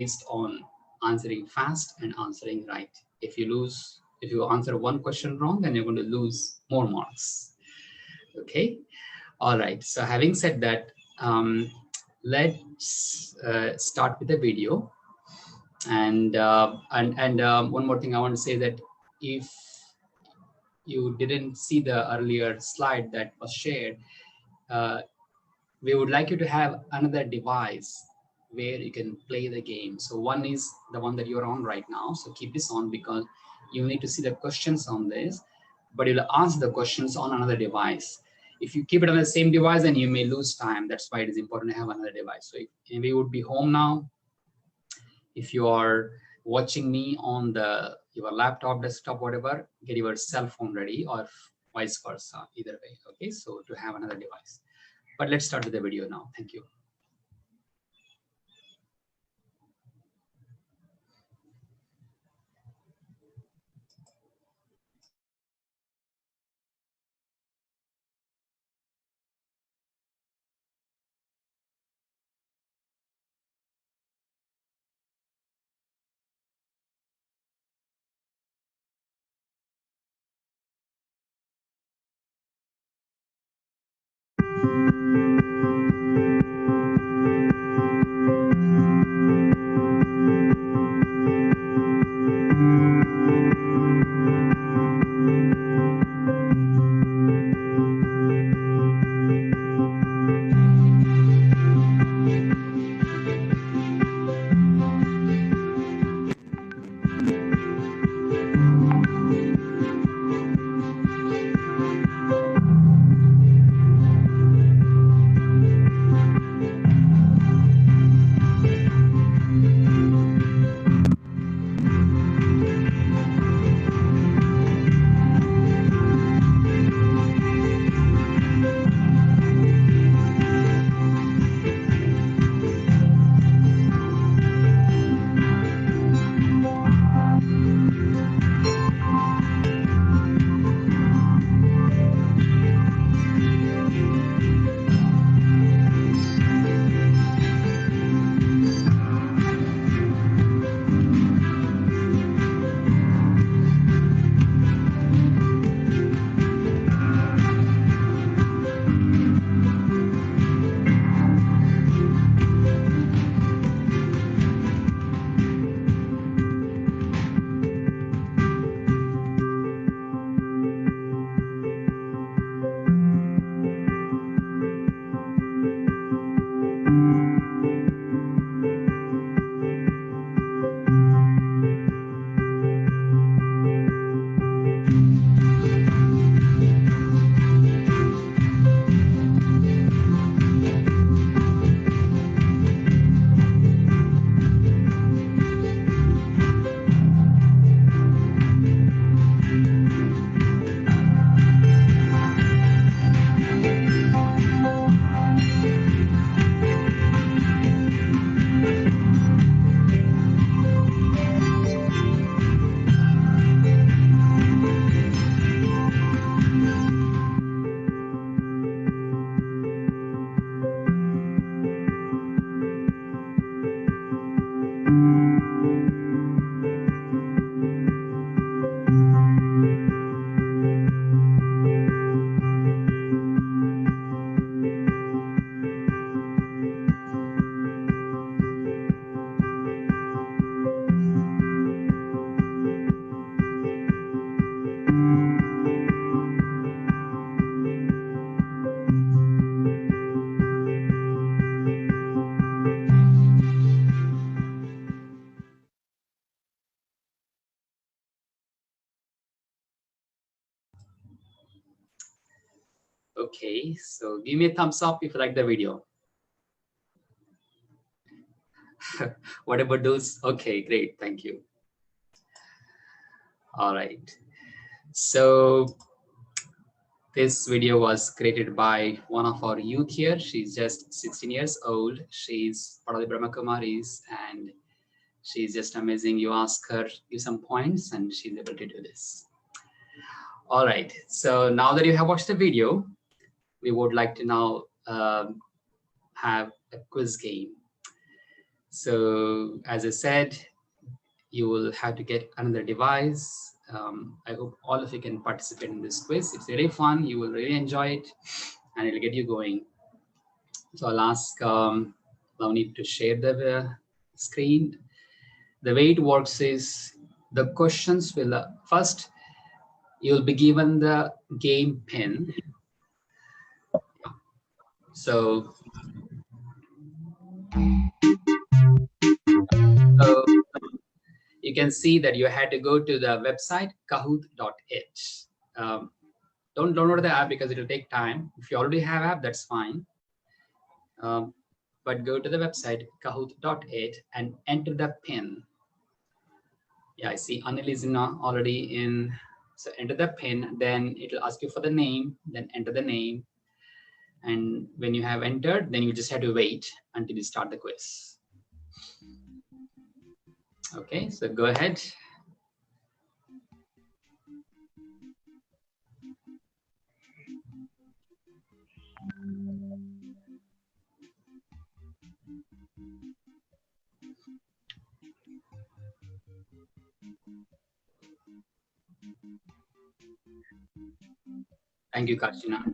based on answering fast and answering right. If you answer one question wrong, then you're going to lose more marks. Okay. All right. So having said that, let's start with the video. And one more thing I want to say, that if you didn't see the earlier slide that was shared, we would like you to have another device where you can play the game. So one is the one that you're on right now. So keep this on because you need to see the questions on this, but you'll answer the questions on another device. If you keep it on the same device, then you may lose time. That's why it is important to have another device. So if we would be home now, if you are watching me on your laptop, desktop, whatever, get your cell phone ready, or vice versa, either way. Okay, so to have another device. But let's start with the video now. Thank you. Okay, so give me a thumbs up if you like the video. Whatever those, okay, great, thank you. All right, so this video was created by one of our youth here. She's just 16 years old. She's part of the Brahma Kumaris, and she's just amazing. You ask her, give some points, and she's able to do this. All right, so now that you have watched the video, we would like to now have a quiz game. So as I said, you will have to get another device. I hope all of you can participate in this quiz. It's really fun. You will really enjoy it, and it'll get you going. So I'll ask Lavneet to share the screen. The way it works is the questions will first you'll be given the game pin. So you can see that you had to go to the website kahoot.it. Don't download the app because it will take time. If you already have app, that's fine. But go to the website kahoot.it and enter the pin. Yeah, I see Anil is already in. So enter the pin, then it will ask you for the name, then enter the name. And when you have entered, then you just have to wait until you start the quiz. Okay, so go ahead. Thank you, Karshina.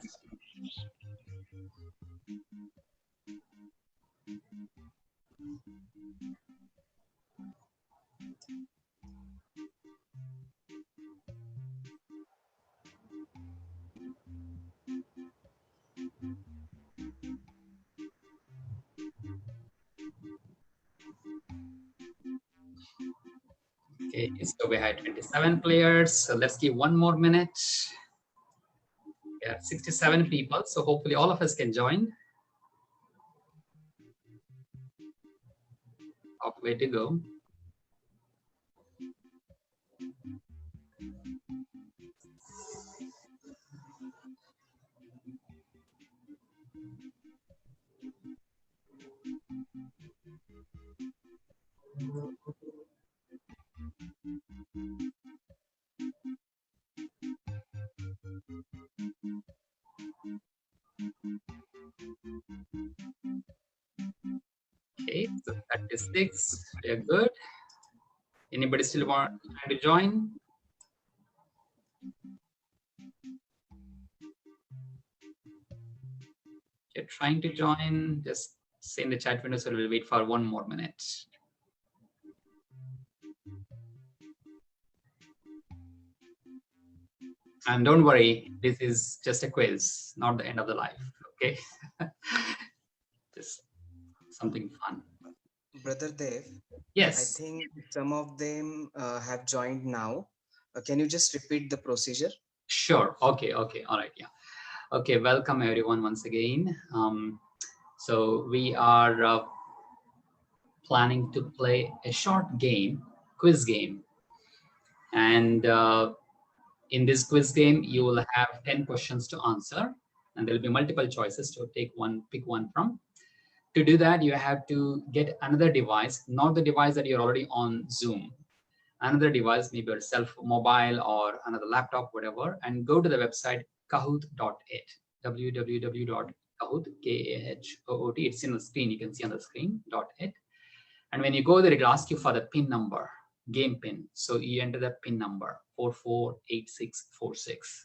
Okay, so we had 27 players. So let's give one more minute. Yeah, 67 people. So hopefully all of us can join. Way to go. Okay, so 36, we are good. Anybody still trying to join? If you're trying to join, just say in the chat window, so we'll wait for one more minute. And don't worry, this is just a quiz, not the end of the life, okay? Just something fun. Brother Dev, yes, I think some of them have joined now. Can you just repeat the procedure? Sure. Okay. All right. Yeah. Okay. Welcome everyone once again. So we are planning to play a short game, quiz game, and in this quiz game you will have 10 questions to answer, and there will be multiple choices to pick one from. To do that, you have to get another device, not the device that you're already on Zoom. Another device, maybe your mobile or another laptop, whatever, and go to the website kahoot.it, www.kahoot, K-A-H-O-O-T. It's in the screen, you can see on the screen, .it. And when you go there, it'll ask you for the pin number, game pin. So you enter the pin number, 448646.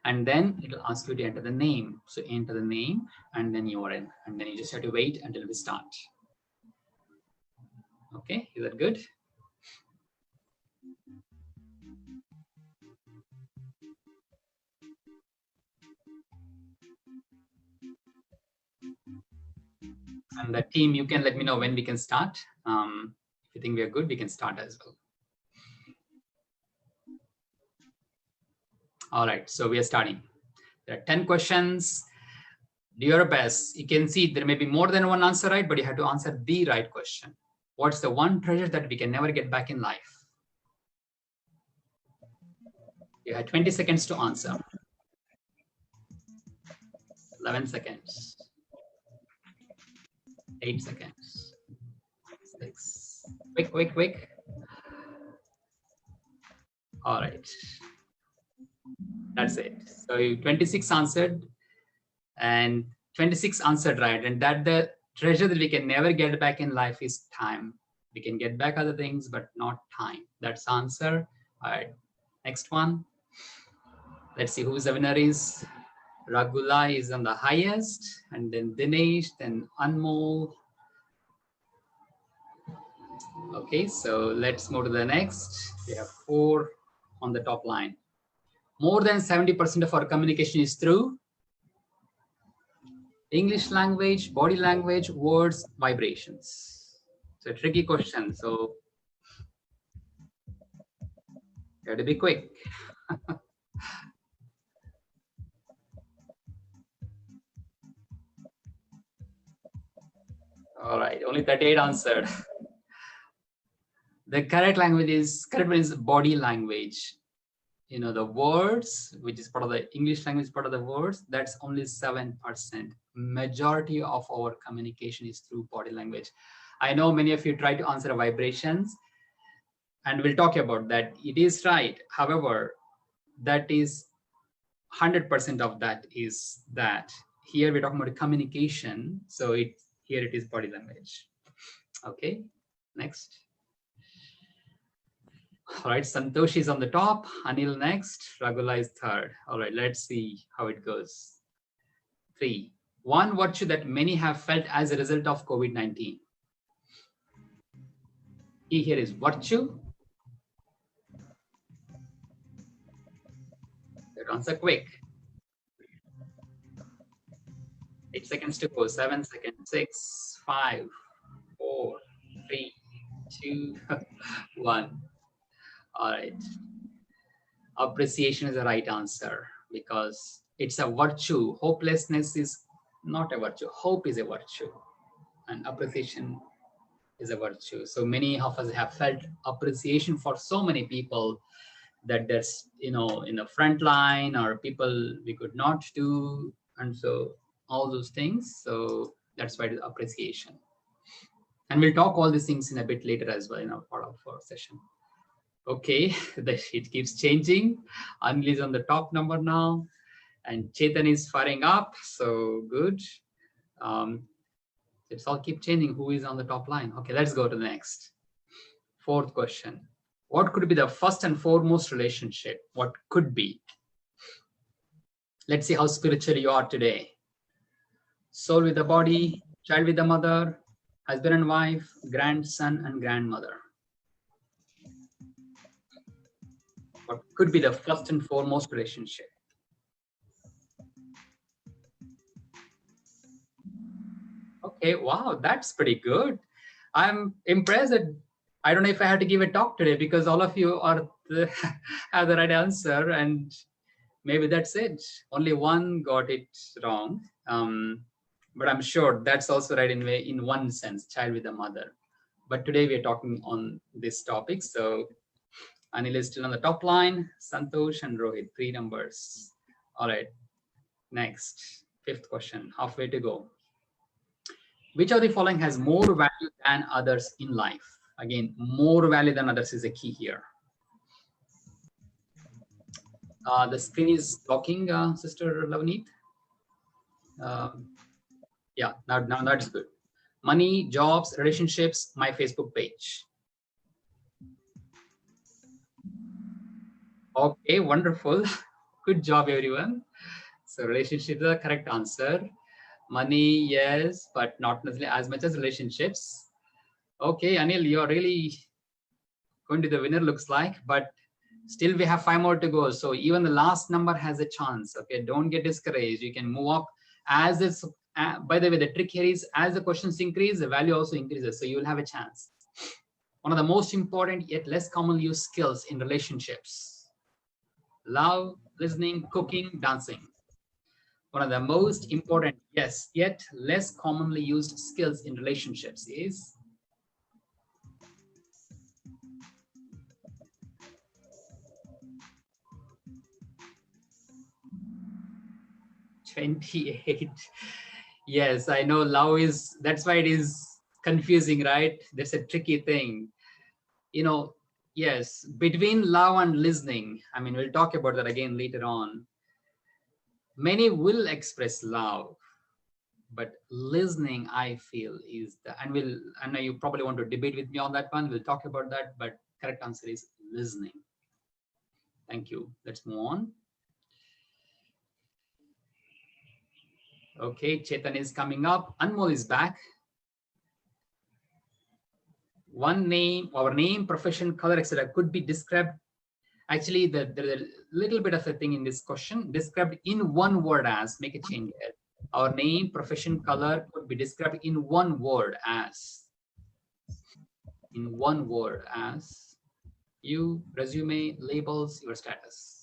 And then it'll ask you to enter the name. So enter the name, and then you are in. And then you just have to wait until we start. Okay, is that good? And the team, you can let me know when we can start. If you think we are good, we can start as well. All right, so we are starting. There are 10 questions. Do your best. You can see there may be more than one answer right, but you have to answer the right question. What's the one treasure that we can never get back in life? You have 20 seconds to answer. 11 seconds. 8 seconds. 6. Quick. All right. That's it. So 26 answered, and 26 answered right, and that the treasure that we can never get back in life is time. We can get back other things, but not time. That's the answer. All right, next one. Let's see who the winner is. Ragula is on the highest, and then Dinesh, then Anmol. Okay, so let's move to the next. We have 4 on the top line. More than 70% of our communication is through English language, body language, words, vibrations. So a tricky question. So you have to be quick. All right, only 38 answered. The correct one is body language. You know, the words, which is part of the English language, part of the words, that's only 7%. Majority of our communication is through body language. I know many of you try to answer vibrations, and we'll talk about that. It is right. However, that is 100% of that is that. Here we're talking about communication. So here it is body language. Okay, next. All right, Santosh is on the top, Anil next, Ragula is third. All right, let's see how it goes. 3. One virtue that many have felt as a result of COVID-19. Key here is virtue. That answer quick. 8 seconds to go. 7 seconds. 6, 5, 4, 3, 2, 1. All right. Appreciation is the right answer because it's a virtue. Hopelessness is not a virtue. Hope is a virtue, and appreciation is a virtue. So many of us have felt appreciation for so many people that there's, in the front line or people we could not do, and so all those things. So that's why it is appreciation. And we'll talk all these things in a bit later as well in our part of our session. Okay, it keeps changing. Anil is on the top number now, and Chetan is firing up. So good. It's all keep changing. Who is on the top line? Okay, let's go to the next. 4th question. What could be the first and foremost relationship? What could be? Let's see how spiritual you are today. Soul with the body, child with the mother, husband and wife, grandson and grandmother. What could be the first and foremost relationship? Okay, wow, that's pretty good. I'm impressed that I don't know if I have to give a talk today because all of you have the right answer, and maybe that's it. Only one got it wrong, but I'm sure that's also right in one sense, child with the mother. But today we are talking on this topic. So Anil is still on the top line, Santosh and Rohit, 3 numbers. All right, next, 5th question, halfway to go. Which of the following has more value than others in life? Again, more value than others is a key here. The screen is blocking, Sister Lavneet. Yeah, now that's good. Money, jobs, relationships, my Facebook page. Okay, wonderful. Good job, everyone. So relationship is the correct answer. Money, yes, but not necessarily as much as relationships. Okay, Anil, you're really going to the winner, looks like, but still we have 5 more to go. So even the last number has a chance. Okay, don't get discouraged. You can move up as this. By the way, the trick here is as the questions increase, the value also increases. So you will have a chance. One of the most important yet less commonly used skills in relationships: love, listening, cooking, dancing. One of the most important, yes, yet less commonly used skills in relationships is 28. Yes, I know love is, that's why it is confusing, right? That's a tricky thing. Yes, between love and listening, I mean, we'll talk about that again later on. Many will express love, but listening, I feel, is the, and I know you probably want to debate with me on that one. We'll talk about that, but correct answer is listening. Thank you. Let's move on. Okay, Chetan is coming up. Anmol is back. One name, our name, profession, color, etc. could be described. Actually, there's a little bit of a thing in this question. Described in one word as, make a change here. Our name, profession, color could be described in one word as. In one word as you, resume, labels, your status.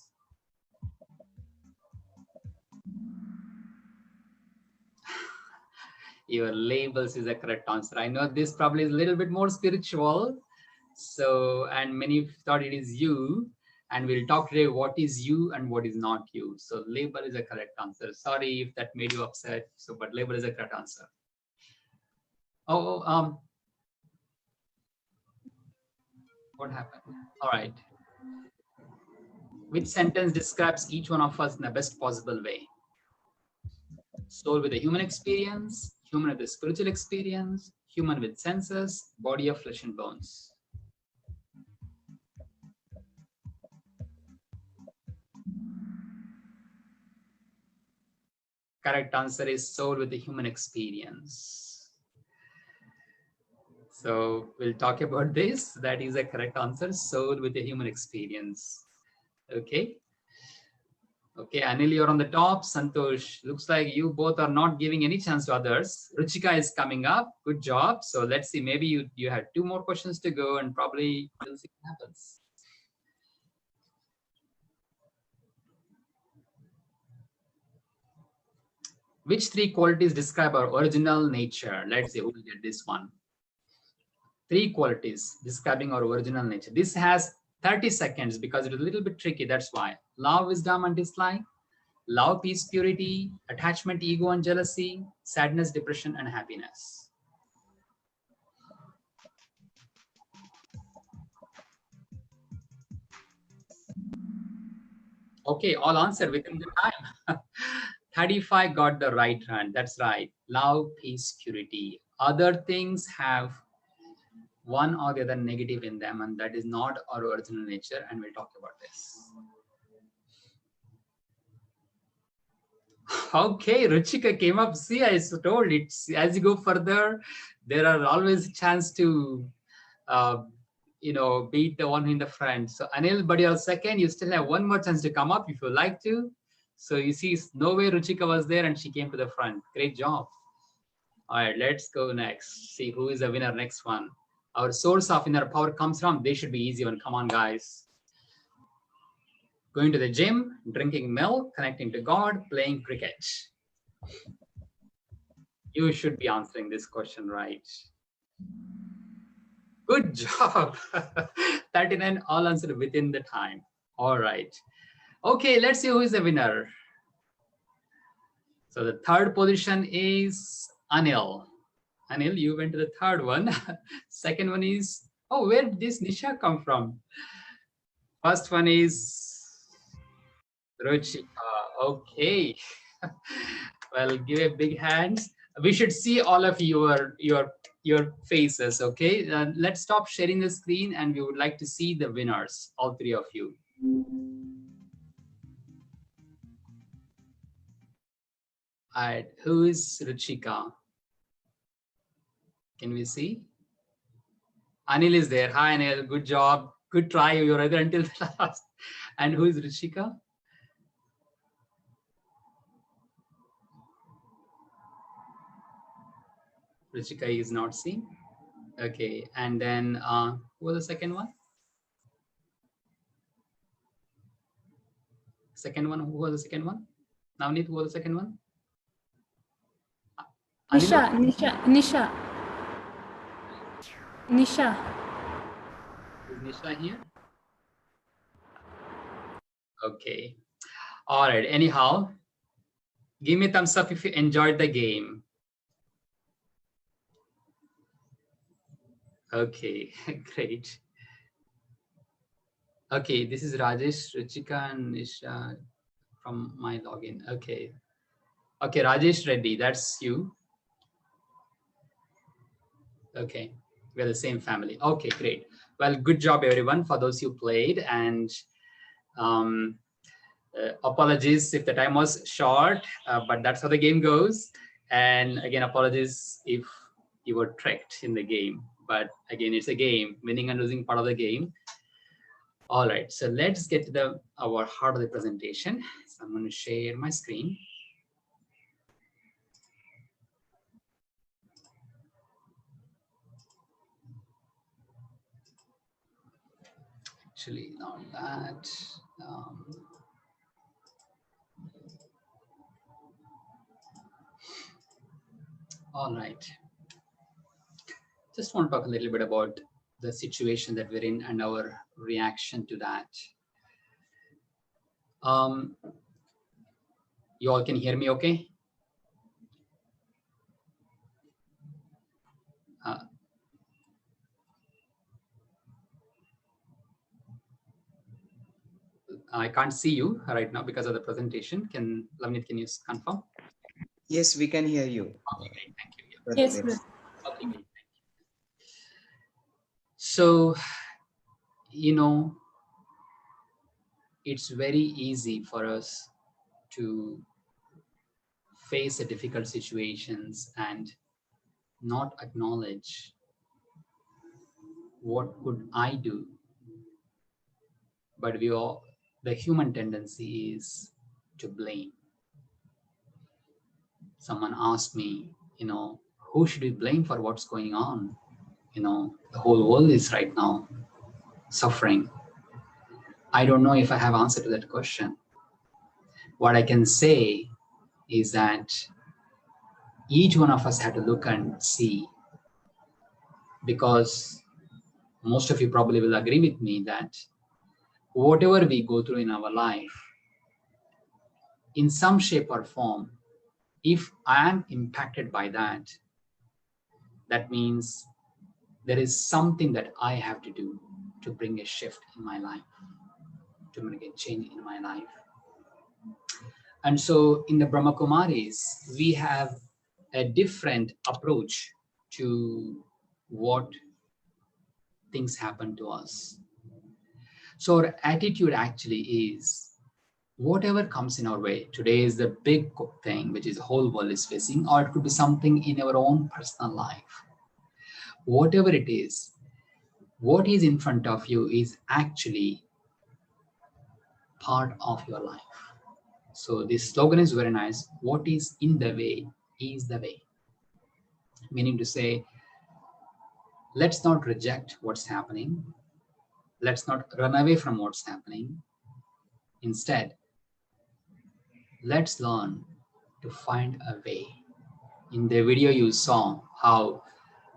Your labels is a correct answer. I know this probably is a little bit more spiritual. So, and many thought it is you. And we'll talk today what is you and what is not you. So label is a correct answer. Sorry if that made you upset. So, but label is a correct answer. Oh, what happened? All right. Which sentence describes each one of us in the best possible way? Soul with a human experience, human with a spiritual experience, human with senses, body of flesh and bones. Correct answer is soul with the human experience. So we'll talk about this. That is a correct answer, soul with the human experience. Okay. Okay, Anil, you're on the top. Santosh, looks like you both are not giving any chance to others. Ruchika is coming up. Good job. So let's see, maybe you had 2 more questions to go and probably we'll see what happens. Which 3 qualities describe our original nature? Let's see who will get this one. 3 qualities describing our original nature. This has 30 seconds because it's a little bit tricky. That's why. Love, wisdom, and dislike. Love, peace, purity. Attachment, ego, and jealousy. Sadness, depression, and happiness. Okay, all answered within the time. 35 got the right hand. That's right. Love, peace, purity. Other things have one or the other negative in them, and that is not our original nature, and we'll talk about this. Okay, Ruchika came up. See, I told it's as you go further, there are always a chance to beat the one in the front. So Anil, but you're second, you still have one more chance to come up if you like to. So you see, no way Ruchika was there and she came to the front. Great job. All right, let's go next. See who is the winner next one. Our source of inner power comes from, they should be easy one. Come on, guys. Going to the gym, drinking milk, connecting to God, playing cricket. You should be answering this question right. Good job. 39 all answered within the time. All right. Okay, let's see who is the winner. So the third position is Anil. Anil, you went to the third one. Second one is, oh, where did this Nisha come from? First one is Ruchika. Okay. Well, give a big hand. We should see all of your faces, okay? Let's stop sharing the screen and we would like to see the winners, all 3 of you. All right, who is Ruchika? Can we see? Anil is there. Hi, Anil. Good job. Good try. You're right until the last. And who is Ruchika? Ruchika is not seen. Okay. And then who was the second one? Second one. Who was the second one? Navneet, who was the second one? Nisha. Is Nisha here? Okay. All right. Anyhow, give me a thumbs up if you enjoyed the game. Okay, great. Okay, this is Rajesh, Ruchika, and Nisha from my login. Okay. Okay, Rajesh Reddy, that's you. Okay, we're the same family. Okay, great. Well, good job, everyone, for those who played. And apologies if the time was short, but that's how the game goes. And again, apologies if you were tricked in the game. But again, it's a game, winning and losing part of the game. All right, so let's get to our heart of the presentation. So I'm going to share my screen. Actually, not that. All right. Just want to talk a little bit about the situation that we're in and our reaction to that. You all can hear me okay? I can't see you right now because of the presentation. Lavneet, can you confirm? Yes, we can hear you. Okay, great. Thank you. Yes, Yes. Okay, great. Thank you. So, you know, it's very easy for us to face the difficult situations and not acknowledge what could I do. But the human tendency is to blame. Someone asked me, who should we blame for what's going on? The whole world is right now suffering. I don't know if I have answer to that question. What I can say is that each one of us had to look and see, because most of you probably will agree with me that whatever we go through in our life, in some shape or form, if I am impacted by that, that means there is something that I have to do to bring a shift in my life, to bring a change in my life. And so in the Brahma Kumaris, we have a different approach to what things happen to us. So our attitude actually is, whatever comes in our way, today is the big thing which is the whole world is facing, or it could be something in our own personal life. Whatever it is, what is in front of you is actually part of your life. So this slogan is very nice. What is in the way is the way. Meaning to say, let's not reject what's happening. Let's not run away from what's happening. Instead, let's learn to find a way. In the video you saw how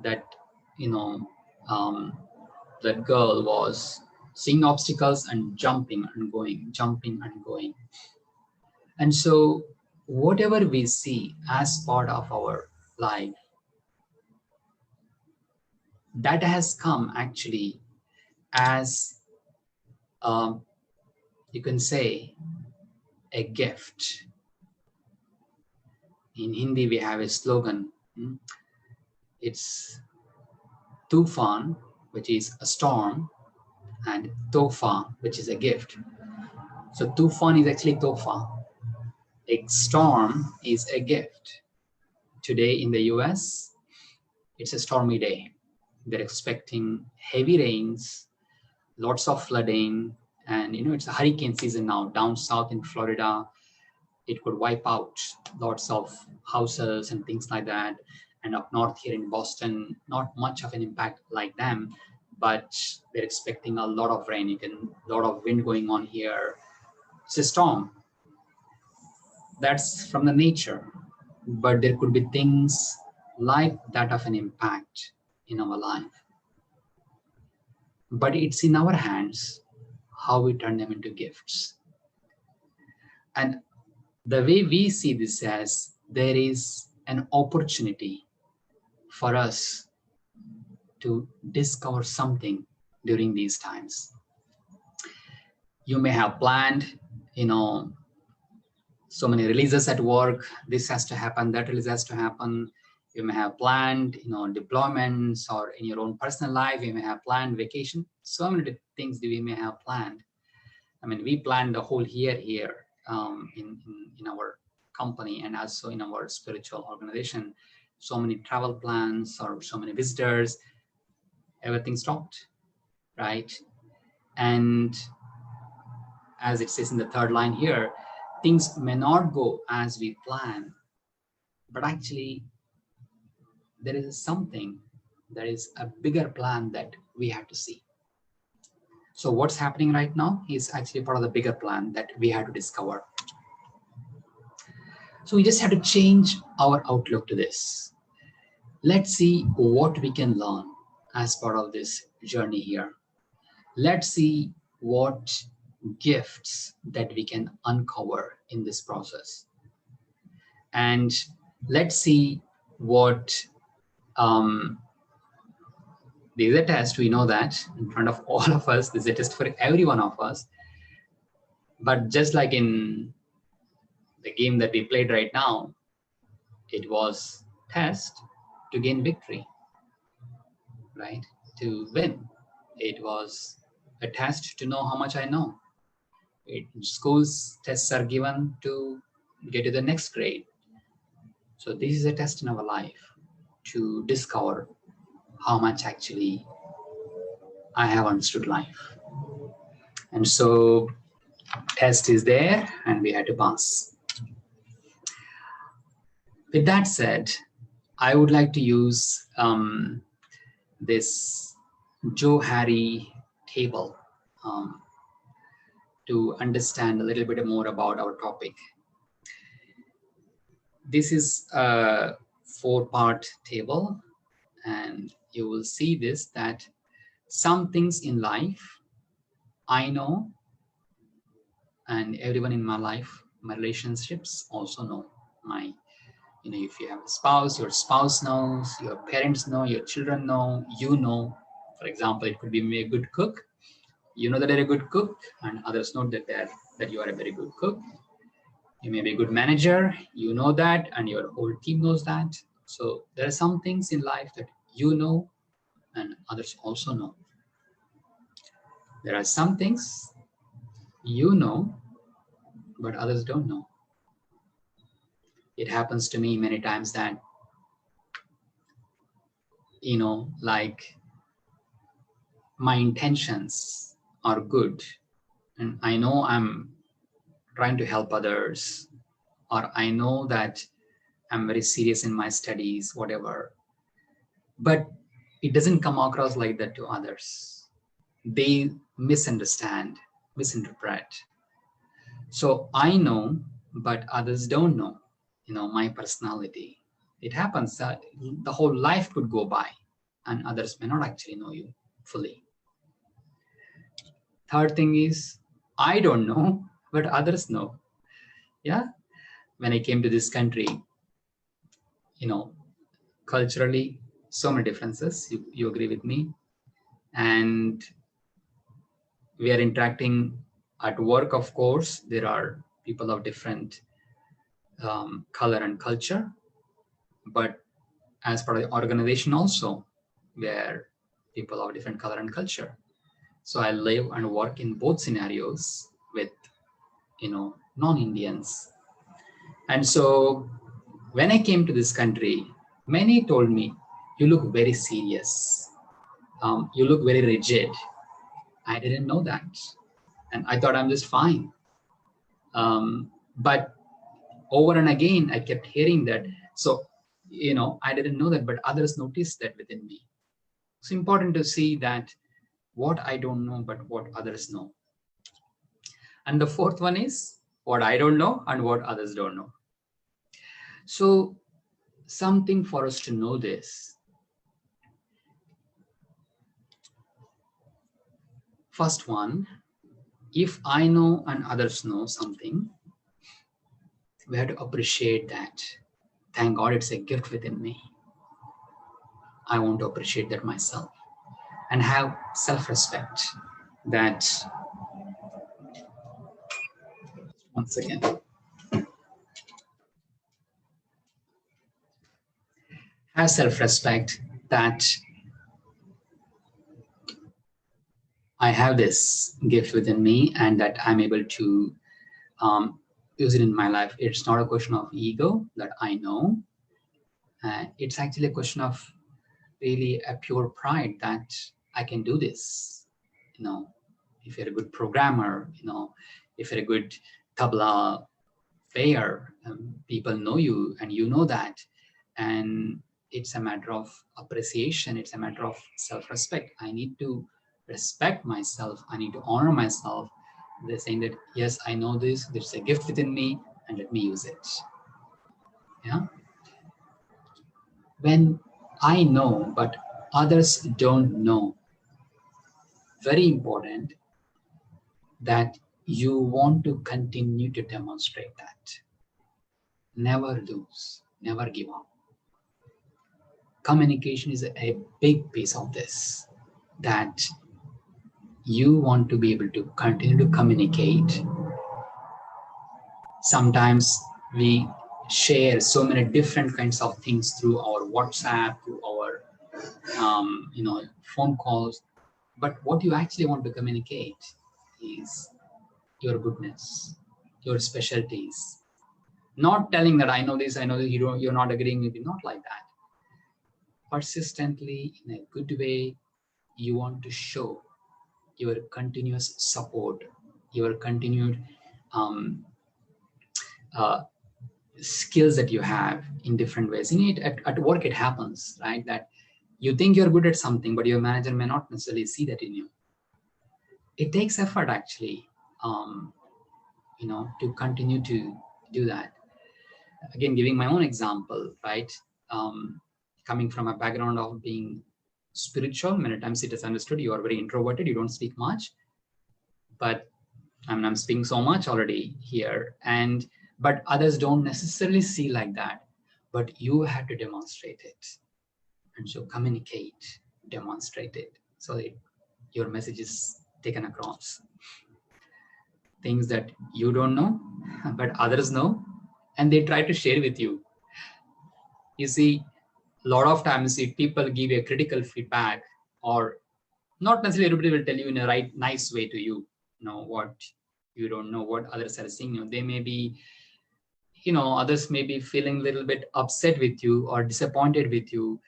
that, that girl was seeing obstacles and jumping and going. And so whatever we see as part of our life, that has come actually as, you can say, a gift. In Hindi, we have a slogan. It's Tufan, which is a storm, and Tofa, which is a gift. So Tufan is actually Tofa. A storm is a gift. Today in the US, it's a stormy day. They're expecting heavy rains, lots of flooding, and it's a hurricane season now. Down south in Florida, it could wipe out lots of houses and things like that. And up north here in Boston, not much of an impact like them, but they're expecting a lot of rain. A lot of wind going on here. It's a storm. That's from the nature. But there could be things like that of an impact in our life. But it's in our hands how we turn them into gifts. And the way we see this as, there is an opportunity for us to discover something during these times. You may have planned, so many releases at work. This has to happen, that release has to happen. You may have planned, deployments, or in your own personal life, you may have planned vacation. So many things that we may have planned. I mean, we planned the whole year here in our company and also in our spiritual organization. So many travel plans or so many visitors, everything stopped, right? And as it says in the third line here, things may not go as we plan, but actually there is something, there is a bigger plan that we have to see. So what's happening right now is actually part of the bigger plan that we have to discover. So we just have to change our outlook to this. Let's see what we can learn as part of this journey here. Let's see what gifts that we can uncover in this process. And let's see what this is a test, we know that in front of all of us, this is a test for every one of us. But just like in the game that we played right now, it was test to gain victory, right? To win. It was a test to know how much I know. Schools tests are given to get to the next grade. So this is a test in our life to discover how much actually I have understood life. And so test is there and we had to pass. With that said, I would like to use this Joe Harry table to understand a little bit more about our topic. This is a 4-part table, and you will see this, that some things in life I know, and everyone in my life, my relationships also know. If you have a spouse, your spouse knows, your parents know, your children know, you know. For example, it could be a good cook. You know that they're a good cook, and others know that you are a very good cook. You may be a good manager, you know that, and your whole team knows that. So there are some things in life that you know, and others also know. There are some things you know, but others don't know. It happens to me many times that, like my intentions are good, and I know I'm trying to help others, or I know that I'm very serious in my studies, whatever, but it doesn't come across like that to others. They misunderstand, misinterpret. So I know, but others don't know, my personality. It happens that the whole life could go by and others may not actually know you fully. Third thing is, I don't know, but others know. Yeah. When I came to this country, culturally, so many differences. You agree with me? And we are interacting at work, of course. There are people of different color and culture, but as part of the organization also, where people of different color and culture. So I live and work in both scenarios with, non-Indians. And so when I came to this country, many told me, you look very serious. You look very rigid. I didn't know that. And I thought I'm just fine. But over and again, I kept hearing that. So, I didn't know that, but others noticed that within me. It's important to see that what I don't know, but what others know. And the fourth one is what I don't know and what others don't know. So something for us to know this. First one, if I know and others know something, we have to appreciate that. Thank God it's a gift within me. I want to appreciate that myself and have self-respect that, once again, have self-respect that I have this gift within me and that I'm able to use it in my life. It's not a question of ego that I know. It's actually a question of really a pure pride that I can do this. You know, if you're a good programmer, you know, if you're a good tabla player, people know you and you know that. And it's a matter of appreciation. It's a matter of self-respect. I need to respect myself. I need to honor myself. They're saying that, yes, I know this. There's a gift within me and let me use it. Yeah. When I know, but others don't know, very important that you want to continue to demonstrate that. Never lose, never give up. Communication is a big piece of this, that you want to be able to continue to communicate. Sometimes we share so many different kinds of things through our WhatsApp, through our phone calls, but what you actually want to communicate is your goodness, your specialties. Not telling that I know this, you're not agreeing with me, not like that. Persistently, in a good way, you want to show your continuous support, your continued skills that you have in different ways. In it, at work, it happens, right? That you think you're good at something, but your manager may not necessarily see that in you. It takes effort, actually, to continue to do that. Again, giving my own example, right? Coming from a background of being spiritual, many times it is understood you are very introverted, you don't speak much, but I'm speaking so much already here, but others don't necessarily see like that, but you have to demonstrate it. And so communicate, demonstrate it, so that your message is taken across. Things that you don't know, but others know, and they try to share with you. You see, a lot of times if people give a critical feedback, or not necessarily everybody will tell you in a nice way to you, what you don't know, what others are saying. They may be, others may be feeling a little bit upset with you or disappointed with you,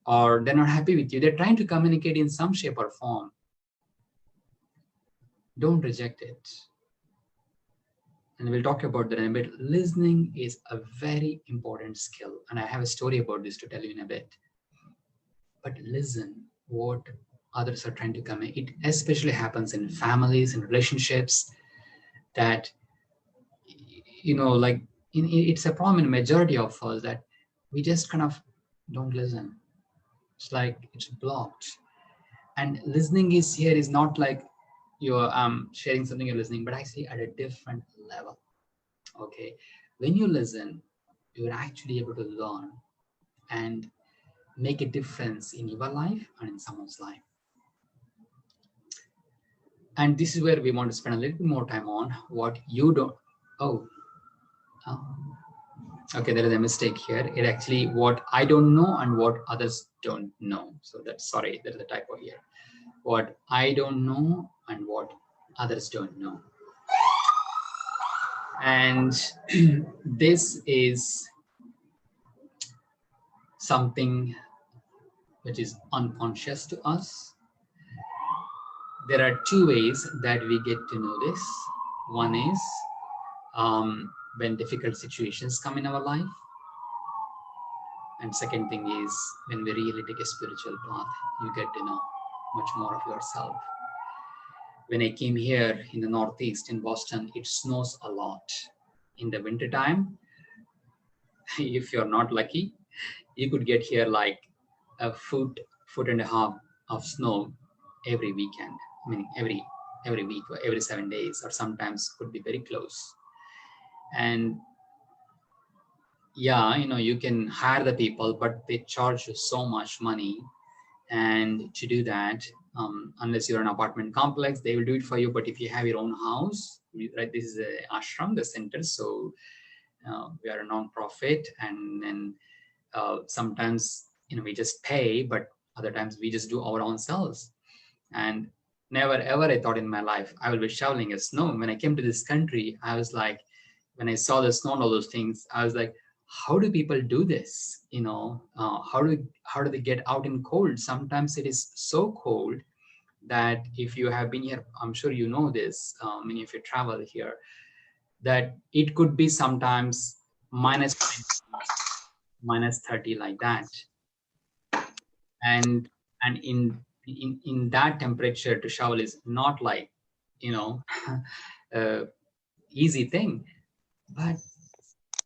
or they're not happy with you. They're trying to communicate in some shape or form. Don't reject it. And we'll talk about that in a bit. Listening is a very important skill. And I have a story about this to tell you in a bit. But listen what others are trying to communicate. It especially happens in families, in relationships, that, it's a problem in a majority of us that we just kind of don't listen. It's like it's blocked. And listening is not like you're sharing something you're listening, but actually at a different level. Okay, when you listen, you're actually able to learn and make a difference in your life and in someone's life. And this is where we want to spend a little bit more time on what you don't. Okay, there is a mistake here. It actually what I don't know and what others don't know. So sorry, there's a typo here. What I don't know and what others don't know. And this is something which is unconscious to us. There are two ways that we get to know this. One is when difficult situations come in our life. And second thing is when we really take a spiritual path, you get to know much more of yourself. When I came here in the Northeast in Boston, it snows a lot. In the winter time, if you're not lucky, you could get here like a foot and a half of snow every weekend. I mean, every week or every 7 days, or sometimes could be very close. And yeah, you can hire the people, but they charge you so much money. And to do that, unless you're an apartment complex, they will do it for you. But if you have your own house, right, this is a ashram, the center. So we are a non-profit, and then sometimes we just pay, but other times we just do our own selves. And never ever I thought in my life I will be shoveling a snow. When I came to this country, I was like, when I saw the snow and all those things, I was like, how do people do this? How do they get out in cold? Sometimes it is so cold that if you have been here, I'm sure you know this, many of you travel here, that it could be sometimes minus 20, minus 30 like that. And in that temperature to shovel is not like, easy thing, but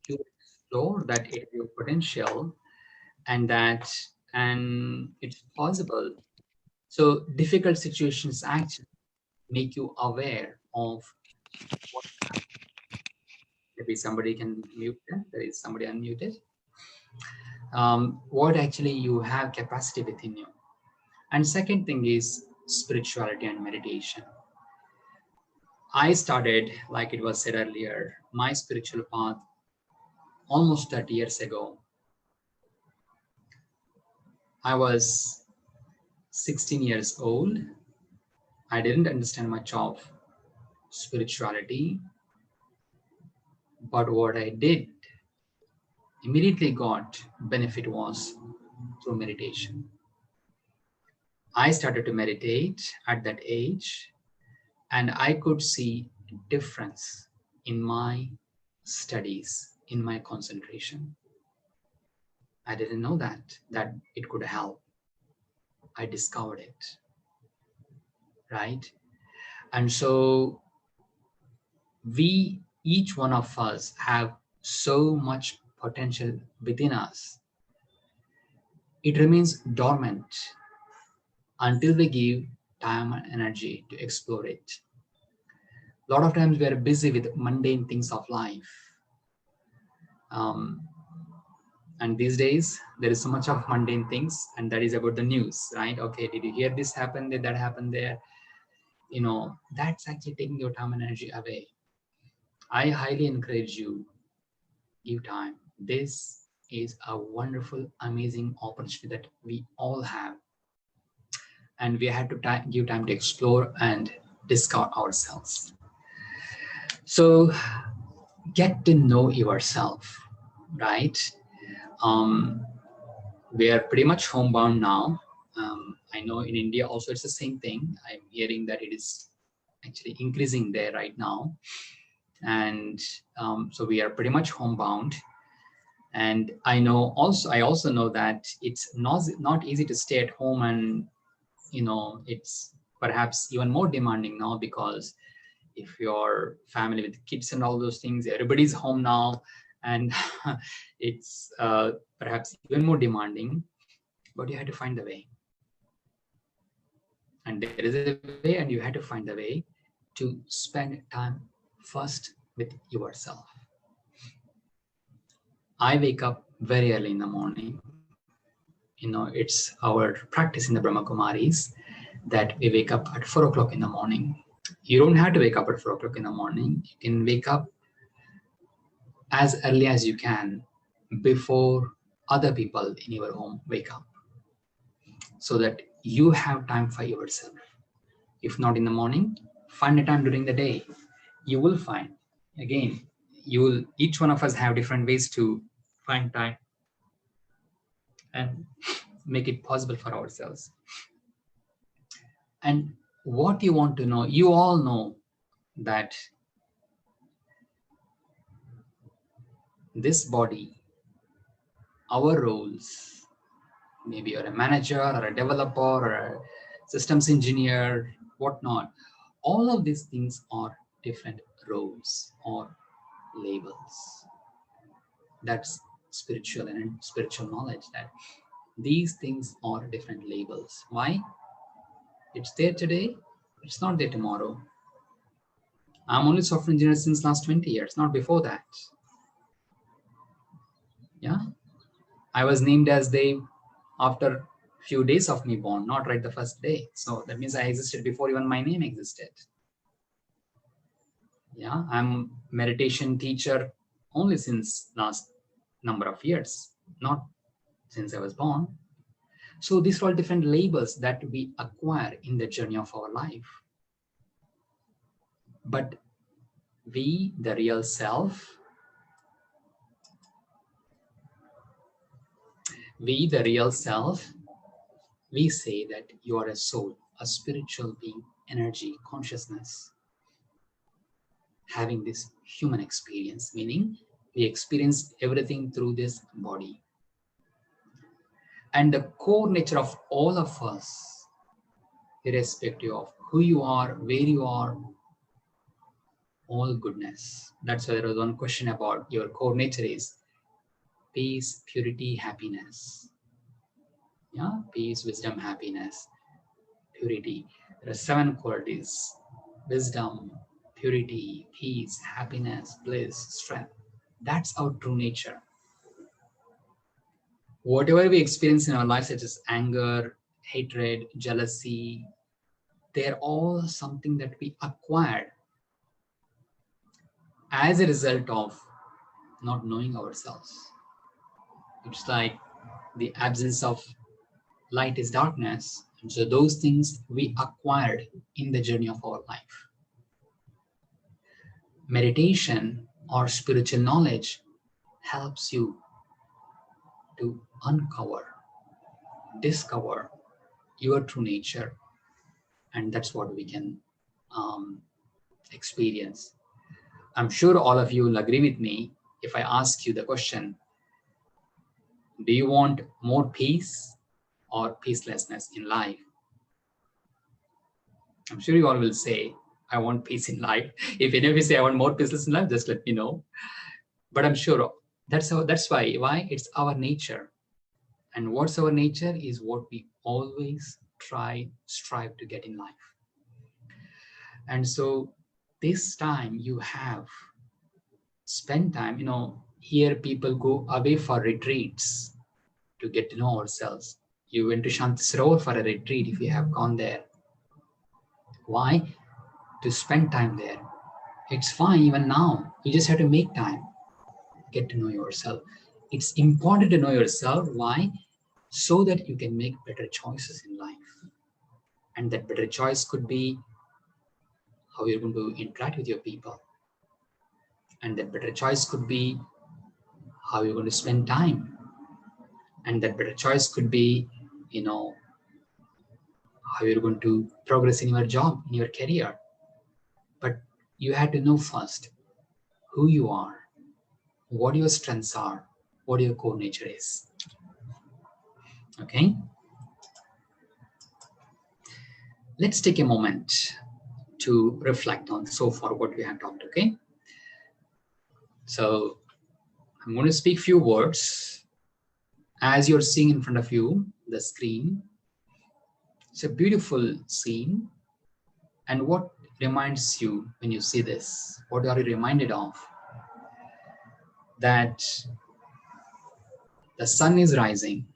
you explore that area of potential and it's possible. So difficult situations actually make you aware of what happened. Maybe somebody can mute that. There is somebody unmuted. What actually you have capacity within you. And second thing is spirituality and meditation. I started, like it was said earlier, my spiritual path almost 30 years ago. I was 16 years old. I didn't understand much of spirituality, but what I did immediately got benefit was through meditation. I started to meditate at that age, and I could see a difference in my studies, in my concentration. I didn't know that it could help. I discovered it, right? And so each one of us have so much potential within us. It remains dormant until we give time and energy to explore it. A lot of times we are busy with mundane things of life. And these days, there is so much of mundane things, and that is about the news, right? Okay, did you hear this happen, did that happen there? That's actually taking your time and energy away. I highly encourage you, give time. This is a wonderful, amazing opportunity that we all have. And we have to give time to explore and discover ourselves. So get to know yourself, right? We are pretty much homebound now. I know in India also it's the same thing. I'm hearing that it is actually increasing there right now. And so we are pretty much homebound. And I also know that it's not easy to stay at home, and it's perhaps even more demanding now, because if your family with kids and all those things, everybody's home now, and it's perhaps even more demanding, but you had to find the way. And there is a way, and you had to find the way to spend time first with yourself. I wake up very early in the morning. It's our practice in the Brahma Kumaris that we wake up at 4 o'clock in the morning. You don't have to wake up at 4 o'clock in the morning. You can wake up as early as you can before other people in your home wake up, so that you have time for yourself. If not in the morning, find a time during the day. You will find, again, each one of us have different ways to find time and make it possible for ourselves. And what you want to know, you all know that this body, our roles, maybe you're a manager or a developer or a systems engineer, whatnot, all of these things are different roles or labels. That's spiritual and spiritual knowledge, that these things are different labels. Why? It's there today, it's not there tomorrow. I'm only software engineer since last 20 years, not before that. Yeah, I was named as Dev after a few days of me born, not right the first day. So that means I existed before even my name existed. Yeah, I'm meditation teacher only since last number of years, not since I was born. So these are all different labels that we acquire in the journey of our life. But we, the real self, we say that you are a soul, a spiritual being, energy, consciousness, having this human experience, meaning we experience everything through this body. And the core nature of all of us, irrespective of who you are, where you are, all goodness. That's why there was one question about your core nature is peace, purity, happiness. Yeah, peace, wisdom, happiness, purity. There are 7 qualities: wisdom, purity, peace, happiness, bliss, strength. That's our true nature. Whatever we experience in our life, such as anger, hatred, jealousy, they're all something that we acquired as a result of not knowing ourselves. It's like the absence of light is darkness. And so those things we acquired in the journey of our life. Meditation or spiritual knowledge helps you to uncover, discover your true nature. And that's what we can experience. I'm sure all of you will agree with me if I ask you the question, do you want more peace or peacelessness in life? I'm sure you all will say, I want peace in life. If any of you say I want more peaceless in life, just let me know. But I'm sure that's why it's our nature. And what's our nature is what we always strive to get in life. And so this time you have spent time, here people go away for retreats to get to know ourselves. You went to Shanti Sarovar for a retreat if you have gone there. Why? To spend time there. It's fine even now. You just have to make time. Get to know yourself. It's important to know yourself. Why? So that you can make better choices in life. And that better choice could be how you're going to interact with your people. And that better choice could be how you're going to spend time. And that better choice could be, how you're going to progress in your job, in your career. But you have to know first who you are, what your strengths are, what your core nature is. Okay? Let's take a moment to reflect on so far what we have talked, okay? So I'm going to speak few words. As you're seeing in front of you, the screen, it's a beautiful scene. And what reminds you when you see this? What are you reminded of? That the sun is rising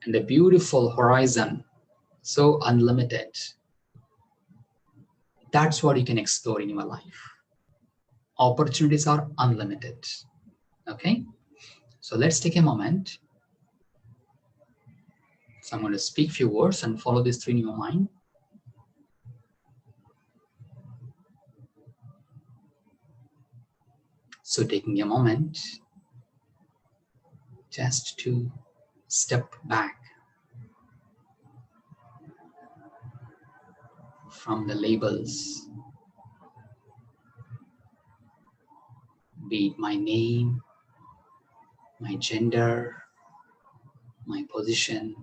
and a beautiful horizon, so unlimited. That's what you can explore in your life. Opportunities are unlimited. Okay? So let's take a moment. So I'm going to speak few words and follow this through in your mind. So taking a moment just to step back from the labels, be it my name, my gender, my position,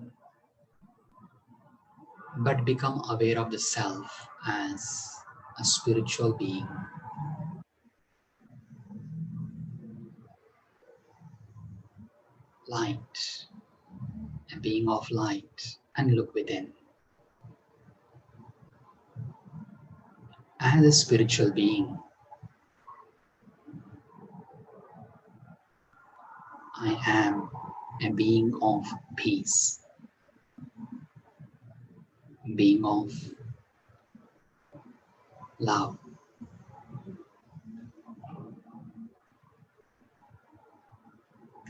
but become aware of the self as a spiritual being. Light, a being of light, and look within. As a spiritual being, I am a being of peace, being of love.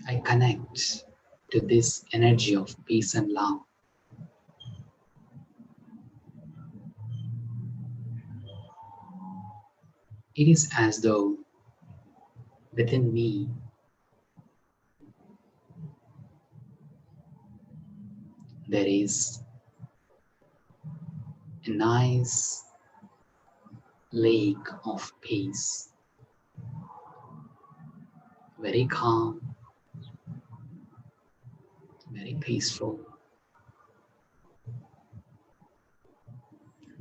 I connect to this energy of peace and love. It is as though within me there is a nice lake of peace, very calm, very peaceful,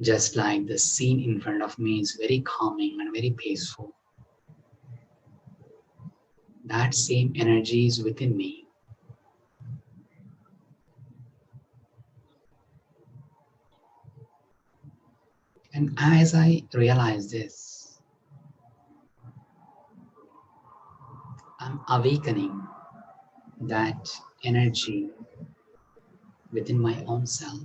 just like the scene in front of me is very calming and very peaceful. That same energy is within me. And as I realize this, I'm awakening that energy within my own self.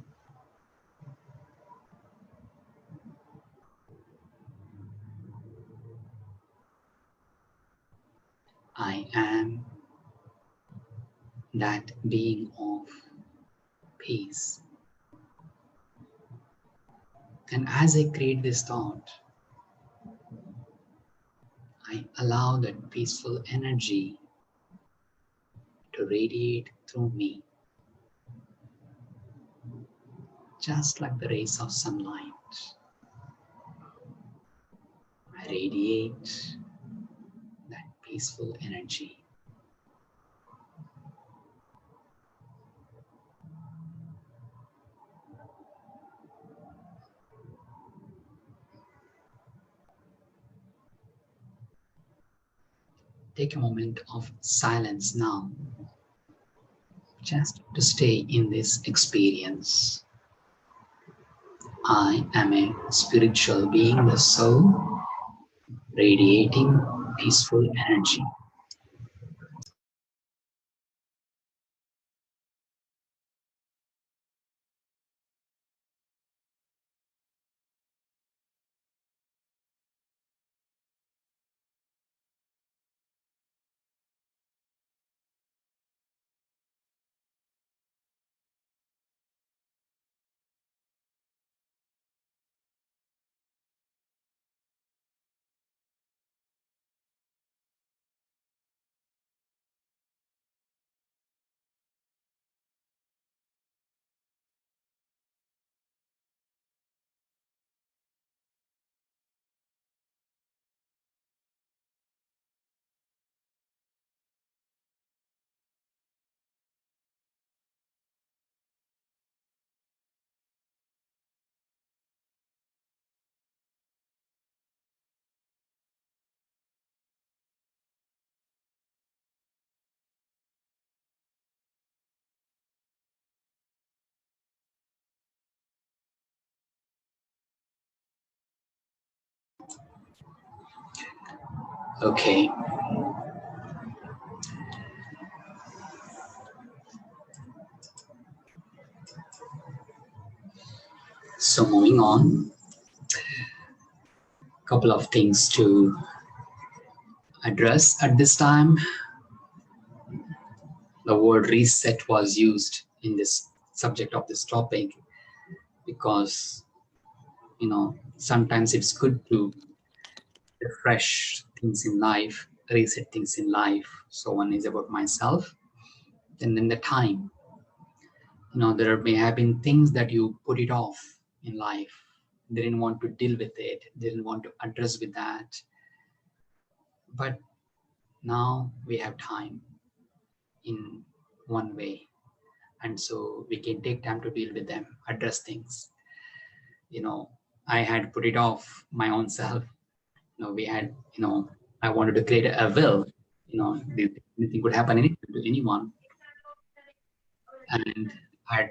I am that being of peace. And as I create this thought, I allow that peaceful energy to radiate through me, just like the rays of sunlight. I radiate that peaceful energy. Take a moment of silence now, just to stay in this experience. I am a spiritual being, the soul, radiating peaceful energy. Okay. So moving on, a couple of things to address at this time. The word reset was used in this subject of this topic because, sometimes it's good to refresh things in life, reset things in life. So one is about myself. And then the time, there may have been things that you put it off in life, didn't want to deal with it, didn't want to address with that. But now we have time in one way. And so we can take time to deal with them, address things. I had put it off my own self. I wanted to create a will, anything could happen to anyone. And had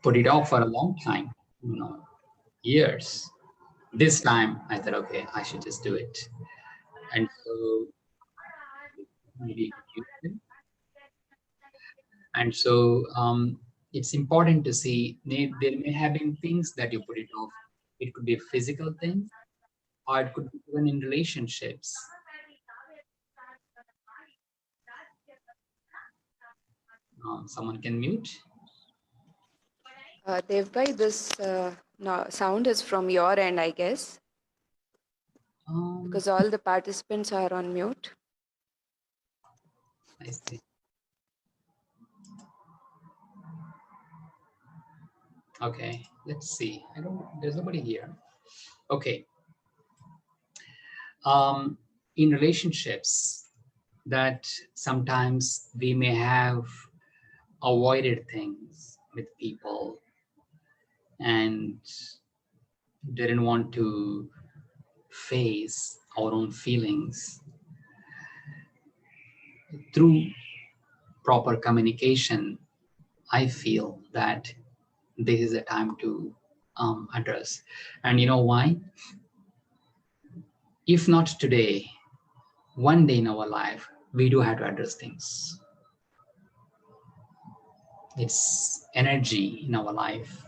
put it off for a long time, years. This time I thought, okay, I should just do it. And so maybe and so it's important to see there may have been things that you put it off. It could be physical things, or it could be even in relationships. Someone can mute. Devbhai, this sound is from your end, I guess, because all the participants are on mute. I see. Okay, let's see. There's nobody here. Okay. In relationships, that sometimes we may have avoided things with people and didn't want to face our own feelings. Through proper communication, I feel that this is a time to address. And you know why? If not today, one day in our life, we do have to address things. It's energy in our life.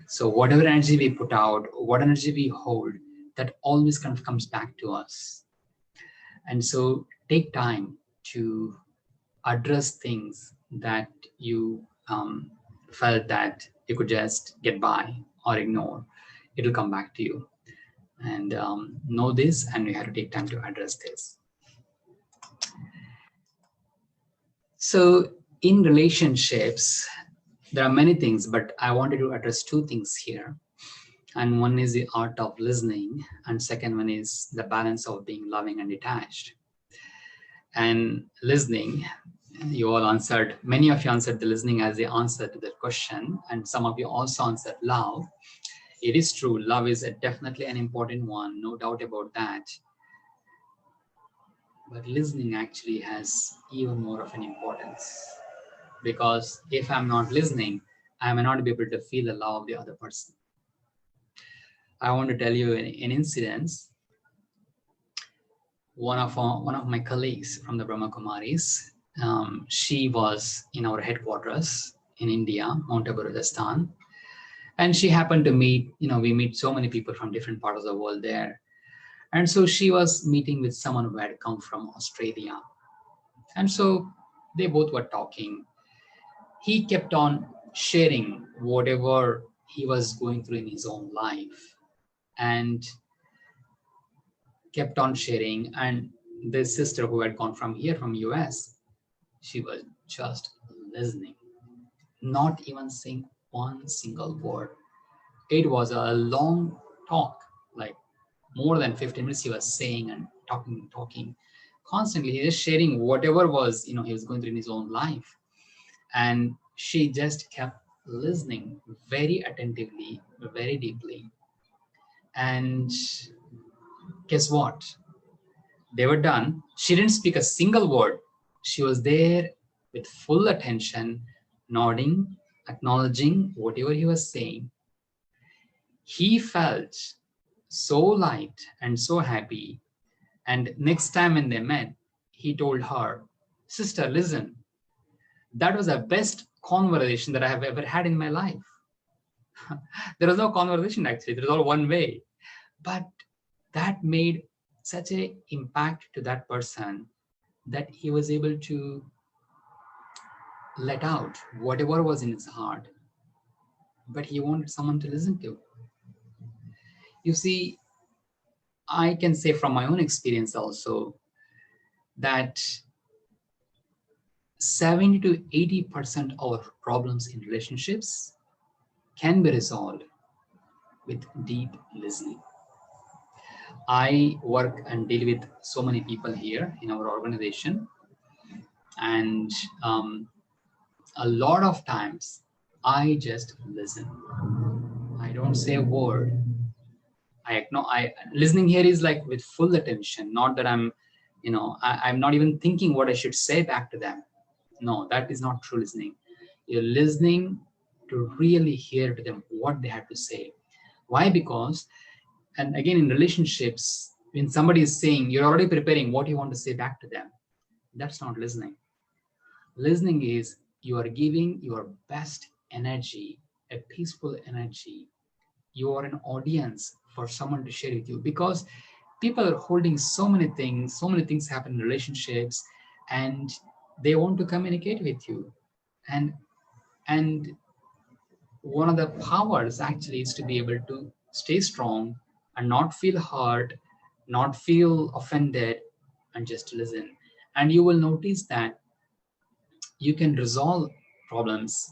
So whatever energy we put out, what energy we hold, that always kind of comes back to us. And so take time to address things that you felt that you could just get by or ignore. It'll come back to you. And know this, and we have to take time to address this. So in relationships, there are many things, but I wanted to address two things here. And one is the art of listening, and second one is the balance of being loving and detached. And listening, you all answered, many of you answered the listening as the answer to the question, and some of you also answered love. It is true, love is definitely an important one, no doubt about that. But listening actually has even more of an importance, because if I'm not listening, I may not be able to feel the love of the other person. I want to tell you an incident. One of my colleagues from the Brahma Kumaris, she was in our headquarters in India, Mount Abu, Rajasthan. And she happened to meet, we meet so many people from different parts of the world there. And so she was meeting with someone who had come from Australia. And so they both were talking. He kept on sharing whatever he was going through in his own life, and kept on sharing. And this sister who had gone from here, from US, she was just listening, not even saying one single word. It was a long talk, like more than 15 minutes he was saying and talking constantly. He was sharing whatever was, he was going through in his own life. And she just kept listening very attentively, very deeply. And guess what? They were done. She didn't speak a single word. She was there with full attention, nodding, acknowledging whatever he was saying. He felt so light and so happy. And next time when they met, he told her, "Sister, listen, that was the best conversation that I have ever had in my life." There was no conversation actually, there was all one way. But that made such an impact to that person that he was able to let out whatever was in his heart, but he wanted someone to listen to. You see, I can say from my own experience also that 70 to 80% of our problems in relationships can be resolved with deep listening. I work and deal with so many people here in our organization, and a lot of times I just listen. I don't say a word. Listening here is like with full attention, not that I'm not even thinking what I should say back to them. No, that is not true listening. You're listening to really hear to them what they have to say. Why? Because, and again, in relationships, when somebody is saying, you're already preparing what you want to say back to them. That's not listening. Listening is you are giving your best energy, a peaceful energy. You are an audience for someone to share with you, because people are holding so many things happen in relationships, and they want to communicate with you. And one of the powers actually is to be able to stay strong and not feel hurt, not feel offended, and just listen. And you will notice that you can resolve problems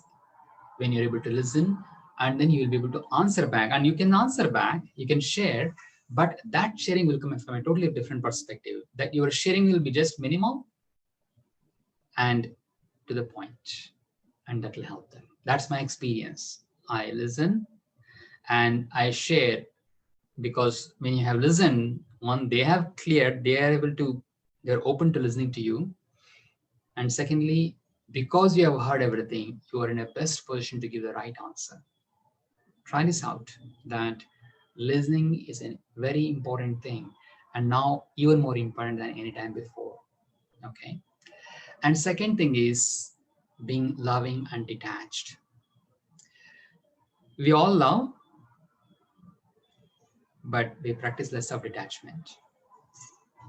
when you're able to listen, and then you will be able to answer back. And you can answer back, you can share, but that sharing will come from a totally different perspective. That your sharing will be just minimal and to the point, and that will help them. That's my experience. I listen and I share, because when you have listened, one, they have cleared, they're open to listening to you. And secondly, because you have heard everything, you are in a best position to give the right answer. Try this out, that listening is a very important thing, and now even more important than any time before. Okay. And second thing is being loving and detached. We all love, but we practice less of detachment.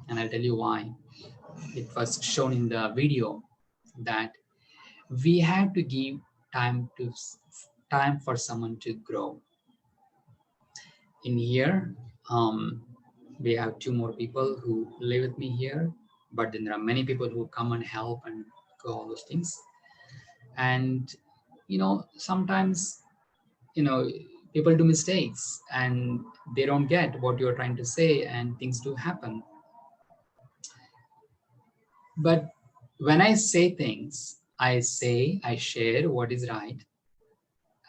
And I'll tell you why. It was shown in the video that we have to give time for someone to grow. In here, we have 2 more people who live with me here, but then there are many people who come and help and go, all those things. And sometimes people do mistakes and they don't get what you're trying to say, and things do happen. But when I say things, I share what is right,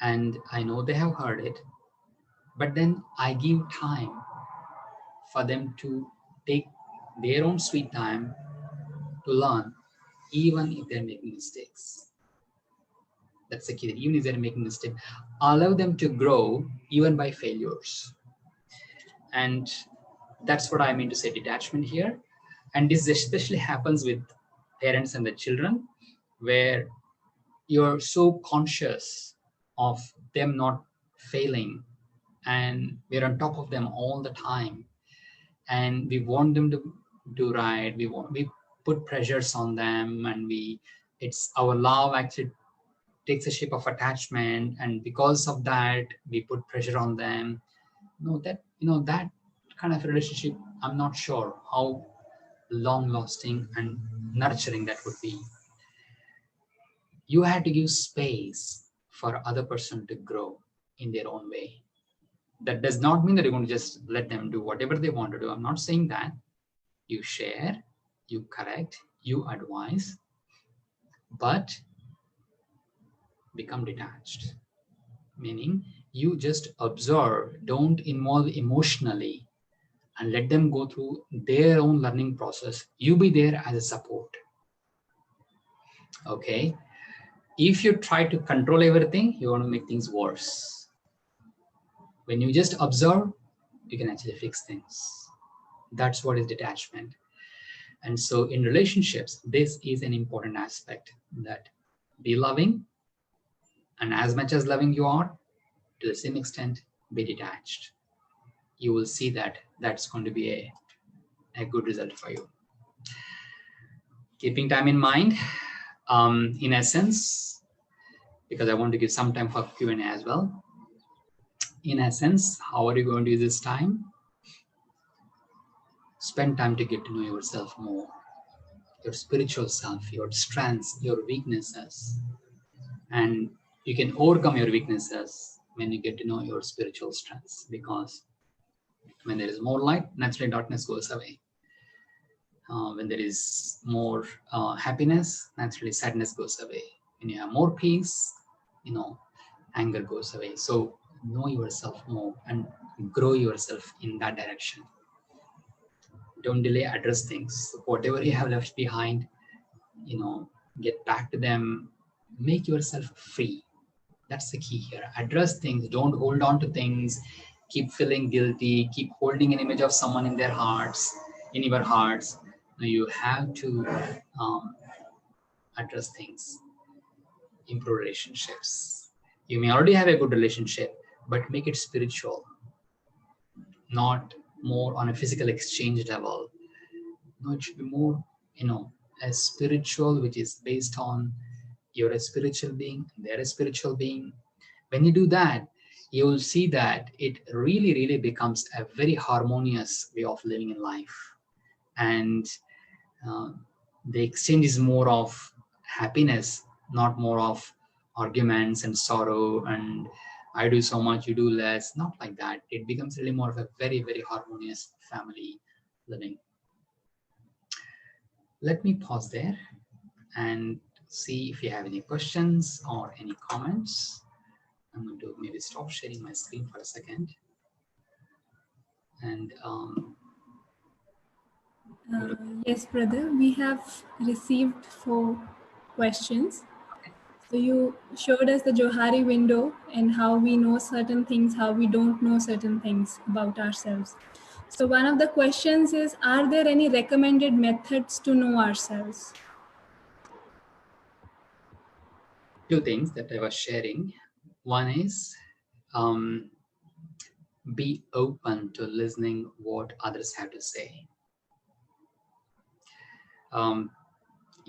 and I know they have heard it, but then I give time for them to take their own sweet time to learn, even if they're making mistakes. That's the key. Even if they're making mistakes, allow them to grow even by failures. And that's what I mean to say detachment here. And this especially happens with parents and the children, where you're so conscious of them not failing, and we're on top of them all the time, and we want them to do right. We put pressures on them, and it's our love actually takes a shape of attachment, and because of that we put pressure on them. That kind of relationship, I'm not sure how long lasting and nurturing that would be. You have to give space for other person to grow in their own way. That does not mean that you're going to just let them do whatever they want to do. I'm not saying that. You share, you correct, you advise, but become detached. Meaning you just observe, don't involve emotionally, and let them go through their own learning process. You be there as a support. Okay. If you try to control everything, you're going to make things worse. When you just observe, you can actually fix things. That's what is detachment. And so in relationships, this is an important aspect, that be loving, and as much as loving you are, to the same extent, be detached. You will see that that's going to be a good result for you. Keeping time in mind, in essence, because I want to give some time for Q&A as well. In essence, how are you going to use this time? Spend time to get to know yourself more, your spiritual self, your strengths, your weaknesses. And you can overcome your weaknesses when you get to know your spiritual strengths, because when there is more light, naturally darkness goes away. When there is more happiness, naturally sadness goes away. When you have more peace, anger goes away. So know yourself more and grow yourself in that direction. Don't delay, address things. Whatever you have left behind, get back to them, make yourself free. That's the key here. Address things, don't hold on to things, keep feeling guilty, keep holding an image of someone in your hearts. You have to address things, improve relationships. You may already have a good relationship, but make it spiritual, not more on a physical exchange level. No, it should be more, a spiritual, which is based on, you're a spiritual being, they're a spiritual being. When you do that, you will see that it really, really becomes a very harmonious way of living in life. And the exchange is more of happiness, not more of arguments and sorrow and I do so much, you do less, not like that. It becomes really more of a very, very harmonious family living. Let me pause there and see if you have any questions or any comments. I'm going to maybe stop sharing my screen for a second. And yes, brother, we have received 4 questions. So you showed us the Johari window and how we know certain things, how we don't know certain things about ourselves. So one of the questions is, are there any recommended methods to know ourselves? 2 things that I was sharing. One is be open to listening what others have to say.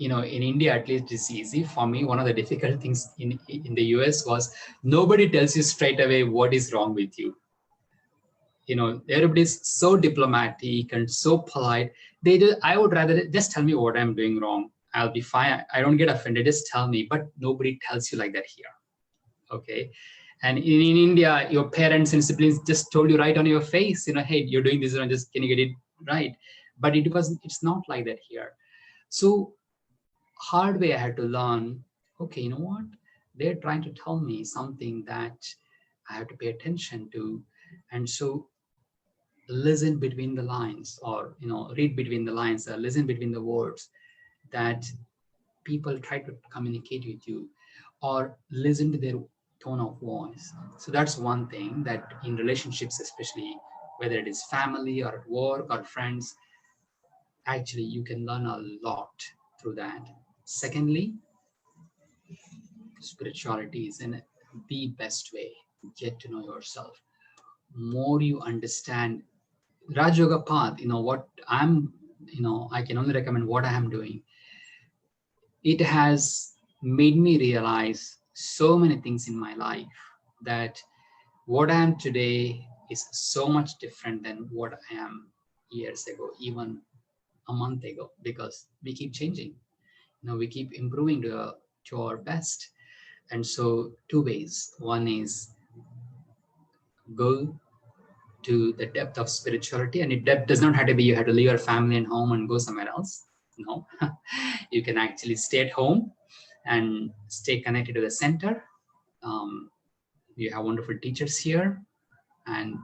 In India, at least it's easy. For me, one of the difficult things in the US was nobody tells you straight away what is wrong with you. Everybody's so diplomatic and so polite. I would rather just tell me what I'm doing wrong. I'll be fine. I don't get offended. Just tell me. But nobody tells you like that here. Okay. And in India, your parents and siblings just told you right on your face, hey, you're doing this wrong. Just can you get it right? But it's not like that here. So hard way I had to learn, okay, you know what? They're trying to tell me something that I have to pay attention to. And so listen between the lines, or, read between the lines, listen between the words that people try to communicate with you, or listen to their tone of voice. So that's one thing that in relationships, especially whether it is family or at work or friends, actually you can learn a lot through that. Secondly, spirituality is in the best way. Get to know yourself. More you understand Raj Yoga path, what I'm, I can only recommend what I am doing. It has made me realize so many things in my life, that what I am today is so much different than what I am years ago, even a month ago, because we keep changing. We keep improving to our best. And so 2 ways. One is go to the depth of spirituality, and depth does not have to be you have to leave your family and home and go somewhere else. No, you can actually stay at home and stay connected to the center. You have wonderful teachers here, and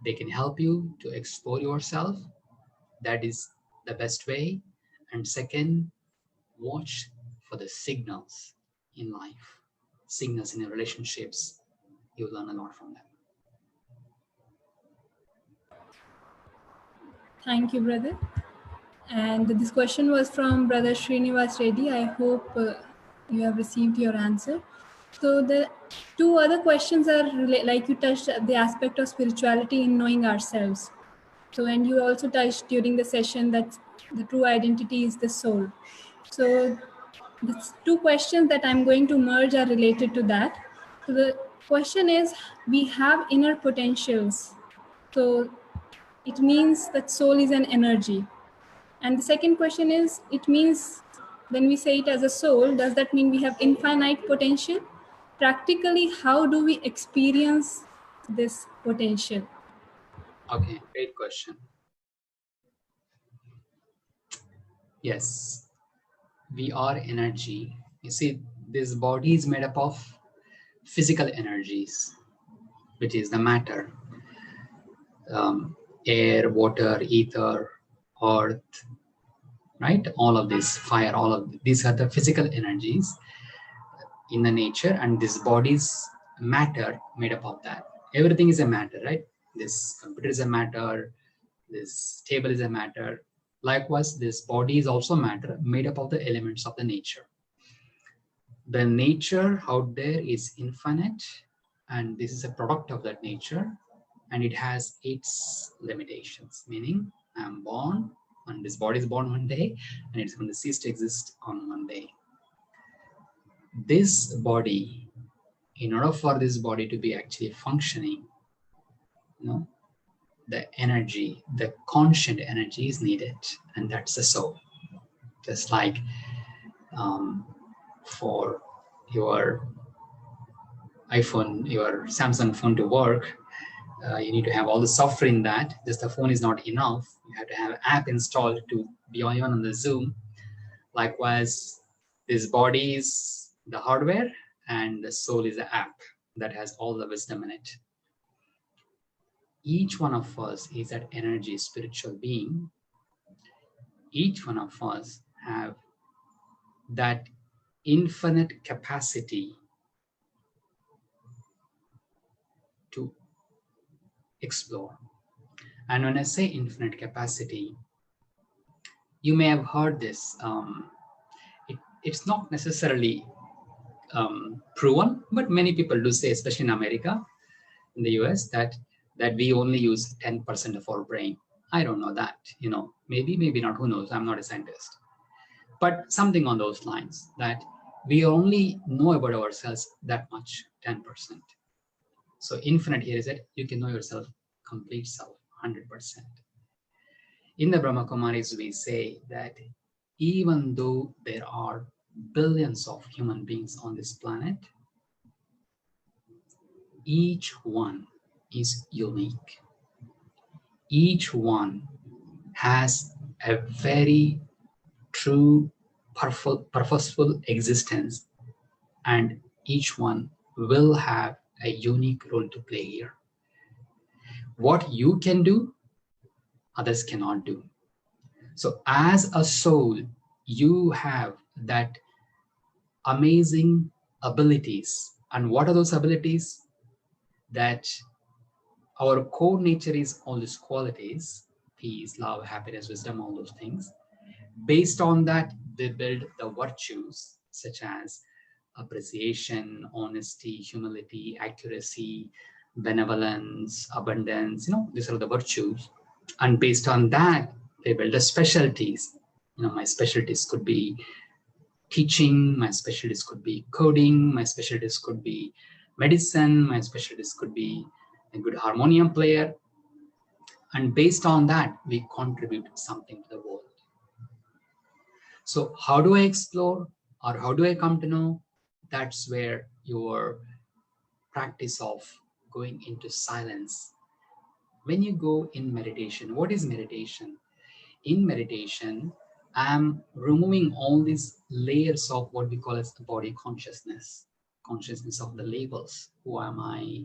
they can help you to explore yourself. That is the best way. And second, watch for the signals in life, signals in your relationships. You learn a lot from them. Thank you, brother. And this question was from Brother Srinivas Reddy. I hope you have received your answer. So the 2 other questions are like you touched the aspect of spirituality in knowing ourselves. So, and you also touched during the session that the true identity is the soul. So the 2 questions that I'm going to merge are related to that. So the question is, we have inner potentials. So it means that soul is an energy. And the second question is, it means when we say it as a soul, does that mean we have infinite potential? Practically, how do we experience this potential? Okay, great question. Yes, we are energy. You see, this body is made up of physical energies, which is the matter. Air, water, ether, earth, right? All of this, fire, all of these are the physical energies in the nature, and this body's matter made up of that. Everything is a matter, right? This computer is a matter, this table is a matter. Likewise, this body is also matter made up of the elements of the nature. The nature out there is infinite, and this is a product of that nature, and it has its limitations, meaning I'm born, and this body is born one day, and it's going to cease to exist on one day. this body, in order for this body to be actually functioning, the energy, the conscient energy is needed, and that's the soul. Just like for your iPhone, your Samsung phone to work, you need to have all the software in that. Just the phone is not enough. You have to have an app installed to be on the Zoom. Likewise, this body is the hardware and the soul is the app that has all the wisdom in it. Each one of us is that energy, spiritual being. Each one of us have that infinite capacity to explore. And when I say infinite capacity, you may have heard this. It's not necessarily proven, but many people do say, especially in America, in the US, that we only use 10% of our brain. I don't know that, maybe not, who knows? I'm not a scientist. But something on those lines, that we only know about ourselves that much, 10%. So infinite here is that you can know yourself, complete self, 100%. In the Brahma Kumaris, we say that even though there are billions of human beings on this planet, each one is unique. Each one has a very true, purposeful existence, and each one will have a unique role to play here. What you can do, others cannot do. So as a soul, you have that amazing abilities. And what are those abilities? That our core nature is all these qualities: peace, love, happiness, wisdom, all those things. Based on that, they build the virtues such as appreciation, honesty, humility, accuracy, benevolence, abundance. These are the virtues. And based on that, they build the specialties. My specialties could be teaching, my specialties could be coding, my specialties could be medicine, my specialties could be a good harmonium player. And based on that, we contribute something to the world. So how do I explore, or how do I come to know? That's where your practice of going into silence. When you go in meditation, what is meditation? In meditation, I'm removing all these layers of what we call as the body consciousness of the labels. Who am I?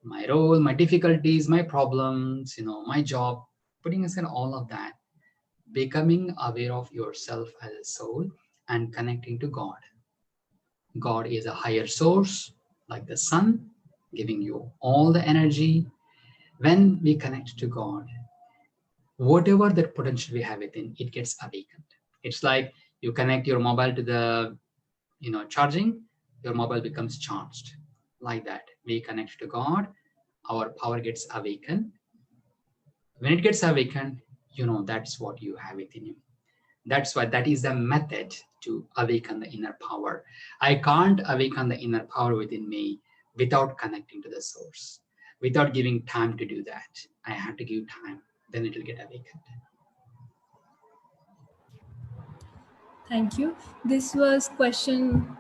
My role, my difficulties, my problems, my job, putting aside all of that, becoming aware of yourself as a soul and connecting to God. God is a higher source, like the sun, giving you all the energy. When we connect to God, whatever that potential we have within, it gets awakened. It's like you connect your mobile to the, charging, your mobile becomes charged. Like that, we connect to God, our power gets awakened. When it gets awakened, that's what you have within you. That's why that is the method to awaken the inner power. I can't awaken the inner power within me without connecting to the source, without giving time to do that. I have to give time, then it will get awakened. Thank you. This was question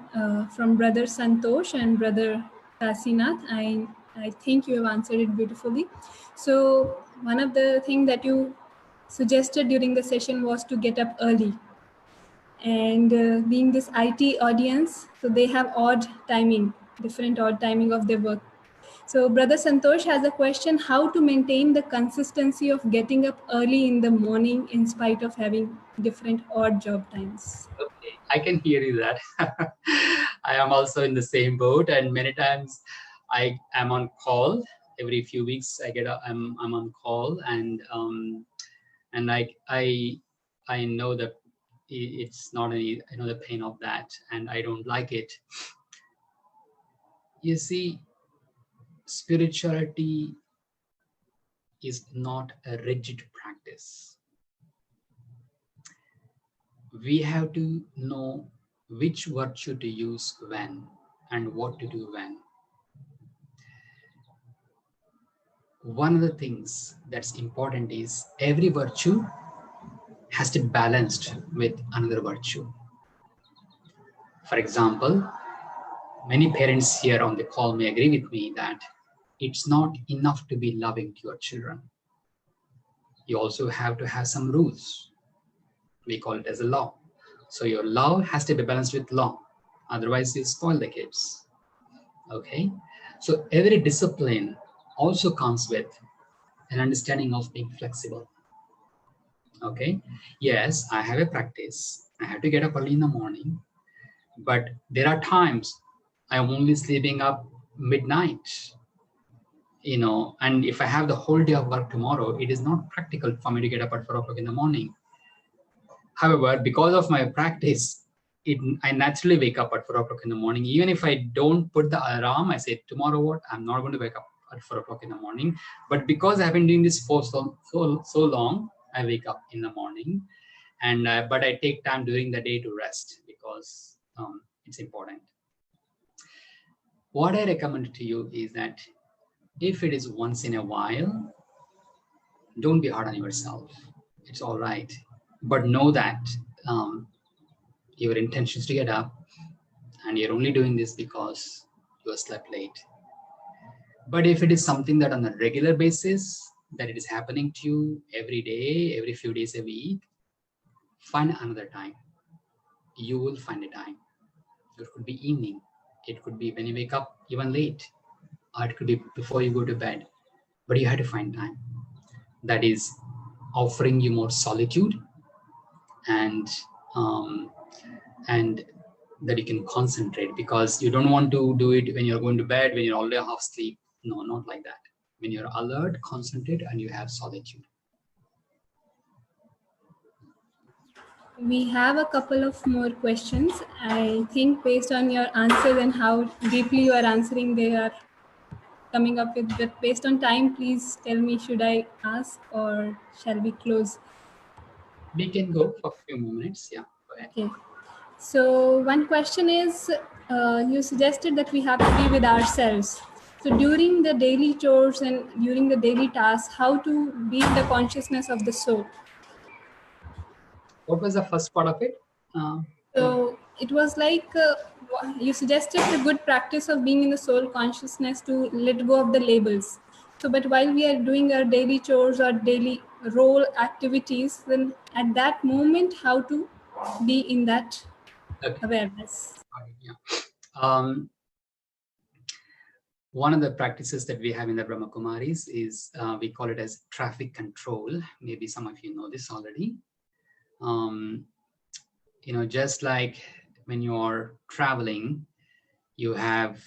from Brother Santosh and Brother Kasinath. I think you have answered it beautifully. So one of the things that you suggested during the session was to get up early. And being this IT audience, so they have different odd timing of their work. So Brother Santosh has a question: how to maintain the consistency of getting up early in the morning in spite of having different odd job times? Okay, I can hear you that. I am also in the same boat, and many times I am on call. Every few weeks I'm on call, and I know that it's not any, I know the pain of that, and I don't like it. You see, spirituality is not a rigid practice. We have to know which virtue to use when and what to do when. One of the things that's important is every virtue has to be balanced with another virtue. For example, many parents here on the call may agree with me that it's not enough to be loving to your children. You also have to have some rules. We call it as a law. So your love has to be balanced with law. Otherwise, you spoil the kids. Okay? So every discipline also comes with an understanding of being flexible. Okay? Yes, I have a practice. I have to get up early in the morning. But there are times I'm only sleeping up midnight. And if I have the whole day of work tomorrow, it is not practical for me to get up at 4 o'clock in the morning. However, because of my practice, I naturally wake up at 4 o'clock in the morning. Even if I don't put the alarm, I say, tomorrow what? I'm not going to wake up at 4 o'clock in the morning. But because I've been doing this for so long, I wake up in the morning. But I take time during the day to rest because it's important. What I recommend to you is that if it is once in a while, don't be hard on yourself. It's all right. But know that your intention is to get up and you're only doing this because you slept late. But if it is something that on a regular basis, that it is happening to you every day, every few days a week, find another time. You will find a time. It could be evening. It could be when you wake up even late. Or it could be before you go to bed. But you have to find time that is offering you more solitude and that you can concentrate, because you don't want to do it when you're going to bed, when you're already half asleep. No, not like that. When you're alert, concentrate, and you have solitude. We have a couple of more questions. I think based on your answers and how deeply you are answering, they are coming up with. But based on time, please tell me, should I ask or shall we close? We can go for a few more minutes. Yeah, go ahead. Okay. So one question is, you suggested that we have to be with ourselves. So during the daily chores and during the daily tasks, how to be in the consciousness of the soul? What was the first part of it? So it was like you suggested the good practice of being in the soul consciousness to let go of the labels. So, but while we are doing our daily chores or daily role activities, then at that moment, how to be in that awareness? Yeah. One of the practices that we have in the Brahma Kumaris is we call it as traffic control. Maybe some of you know this already. Just like when you're traveling, you have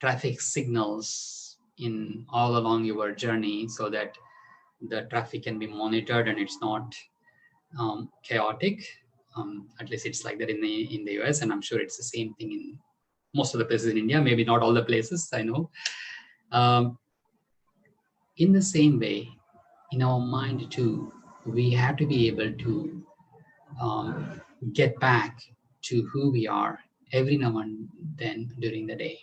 traffic signals in all along your journey so that the traffic can be monitored and it's not chaotic. At least it's like that in the US, and I'm sure it's the same thing in most of the places in India, maybe not all the places, I know. In the same way, in our mind too, we have to be able to get back to who we are every now and then during the day.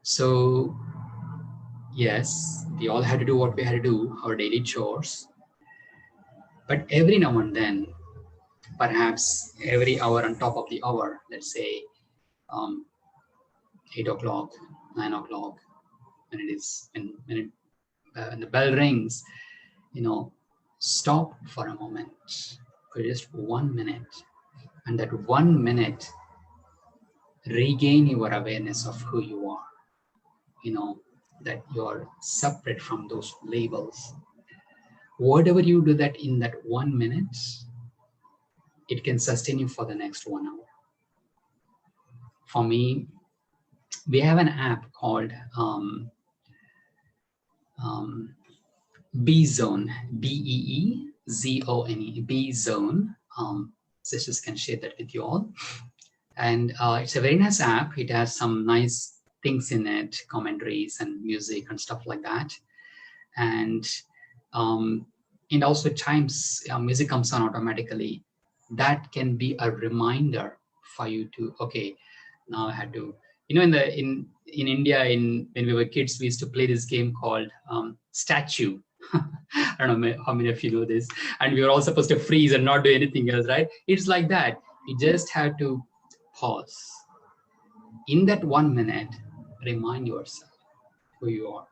So yes, we all had to do what we had to do, our daily chores. But every now and then, perhaps every hour on top of the hour, let's say 8 o'clock, 9 o'clock, when the bell rings, stop for a moment, for just 1 minute. And that 1 minute, regain your awareness of who you are. That you're separate from those labels. Whatever you do that in that 1 minute, it can sustain you for the next 1 hour. For me, we have an app called B Zone, B-E-E-Z-O-N-E, B Zone. Sisters can share that with you all. And it's a very nice app. It has some nice things in it, commentaries and music and stuff like that. And also times music comes on automatically that can be a reminder for you to, okay, now I had to, in India, when we were kids, we used to play this game called statue. I don't know how many of you know this. And we were all supposed to freeze and not do anything else, right? It's like that. You just have to pause. In that 1 minute, remind yourself who you are.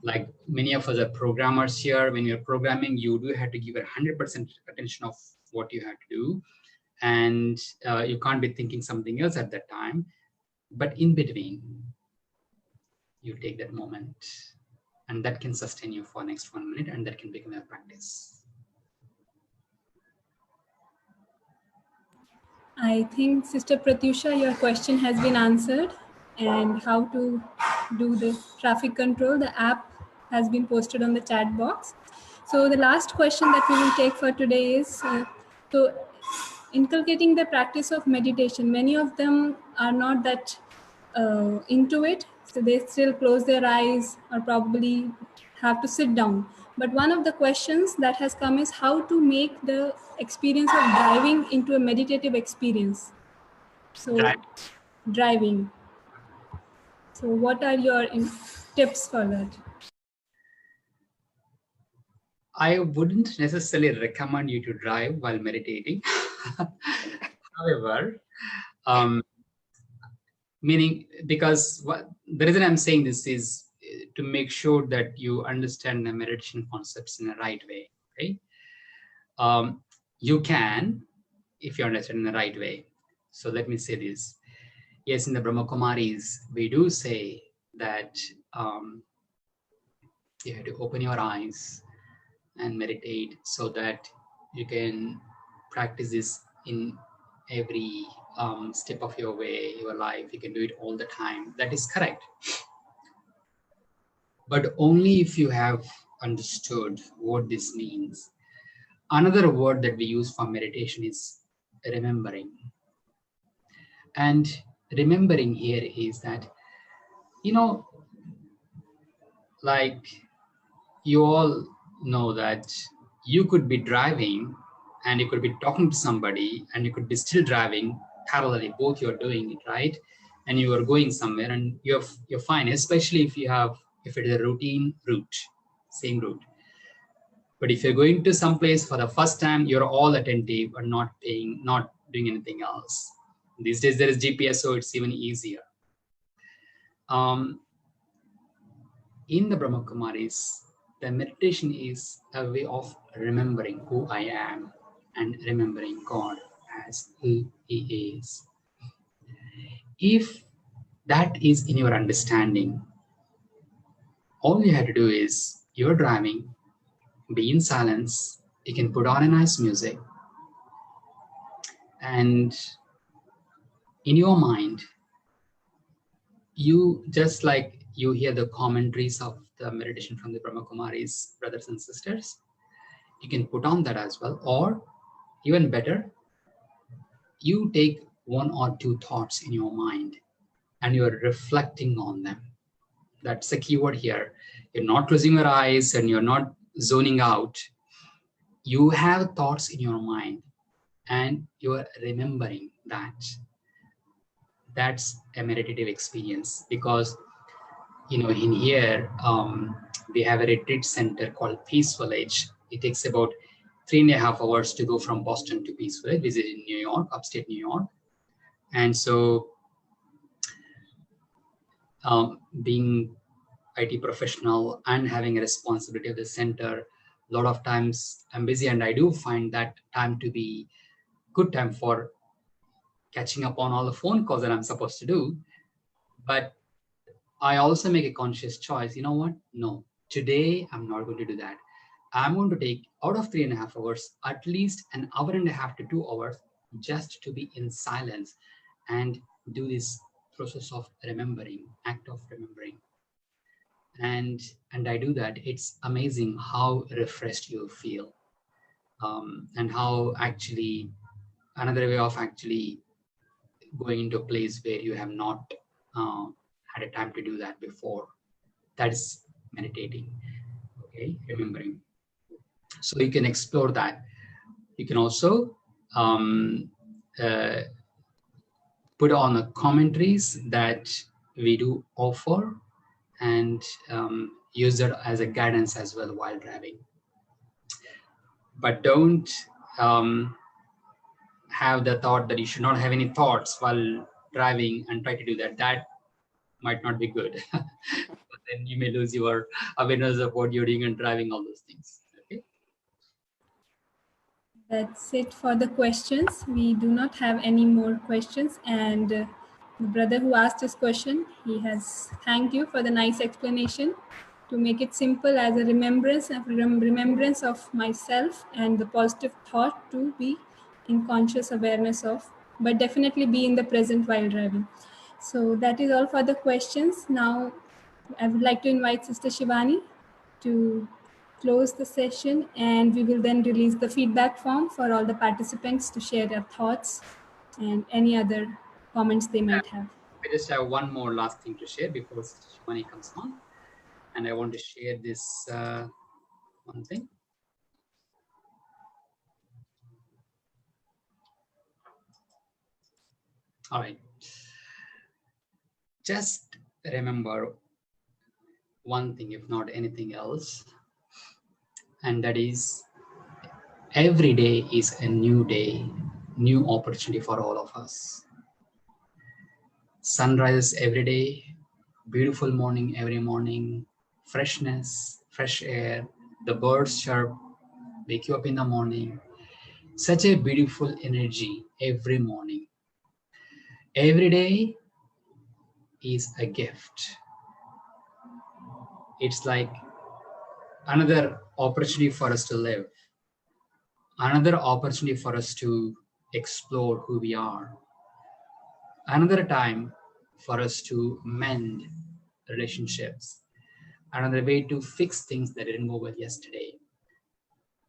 Like many of us are programmers here. When you're programming, you do have to give 100% attention of what you have to do. And you can't be thinking something else at that time. But in between, you take that moment, and that can sustain you for next 1 minute, and that can become a practice. I think, Sister Pratyusha, your question has been answered, and how to do the traffic control, the app has been posted on the chat box. So the last question that we will take for today is, so inculcating the practice of meditation, many of them are not that into it, so they still close their eyes or probably have to sit down. But one of the questions that has come is how to make the experience of driving into a meditative experience. So driving. So what are your tips for that? I wouldn't necessarily recommend you to drive while meditating. However, meaning, because the reason I'm saying this is to make sure that you understand the meditation concepts in the right way. Okay, you can, if you understand in the right way. So let me say this. Yes, in the Brahma Kumaris, we do say that you have to open your eyes and meditate so that you can practice this in every step of your way, your life. You can do it all the time. That is correct. But only if you have understood what this means. Another word that we use for meditation is remembering. And remembering here is that, like you all know that you could be driving and you could be talking to somebody and you could be still driving parallelly. Both you're doing it, right? And you are going somewhere and you're fine, especially if it is a routine route, same route. But if you're going to some place for the first time, you're all attentive and not doing anything else. These days there is GPS, so it's even easier. In the Brahma Kumaris, the meditation is a way of remembering who I am and remembering God as who He is. If that is in your understanding, all you have to do is, you're driving, be in silence, you can put on a nice music, and in your mind, you just like you hear the commentaries of the meditation from the Brahma Kumaris, brothers and sisters, you can put on that as well. Or even better, you take one or two thoughts in your mind and you're reflecting on them. That's the keyword here. You're not closing your eyes and you're not zoning out. You have thoughts in your mind and you're remembering that. That's a meditative experience, because in here we have a retreat center called Peace Village. It takes about 3.5 hours to go from Boston to Peace Village, visit in New York, upstate New York. And so being IT professional and having a responsibility of the center, a lot of times I'm busy, and I do find that time to be good time for catching up on all the phone calls that I'm supposed to do. But I also make a conscious choice. You know what? No, today I'm not going to do that. I'm going to take out of 3.5 hours, at least 1.5 hours to 2 hours just to be in silence and do this process of remembering, act of remembering. And I do that. It's amazing how refreshed you feel, and how actually another way of actually going into a place where you have not had a time to do that before. That is meditating, okay, remembering. So you can explore that. You can also put on the commentaries that we do offer, and use it as a guidance as well while driving. But don't have the thought that you should not have any thoughts while driving and try to do that. That might not be good. Then you may lose your awareness of what you're doing and driving, all those things. Okay. That's it for the questions. We do not have any more questions. And the brother who asked this question, he has thanked you for the nice explanation to make it simple as a remembrance of myself and the positive thought to be in conscious awareness of, but definitely be in the present while driving. So that is all for the questions. Now I would like to invite Sister Shivani to close the session, and we will then release the feedback form for all the participants to share their thoughts and any other comments they might have. I just have one more last thing to share before Sister Shivani comes on, and I want to share this one thing. All right. Just remember one thing, if not anything else, and that is every day is a new day, new opportunity for all of us. Sunrise every day, beautiful morning every morning, freshness, fresh air, the birds chirp, wake you up in the morning. Such a beautiful energy every morning. Every day is a gift. It's like another opportunity for us to live, another opportunity for us to explore who we are, another time for us to mend relationships, another way to fix things that didn't go well yesterday.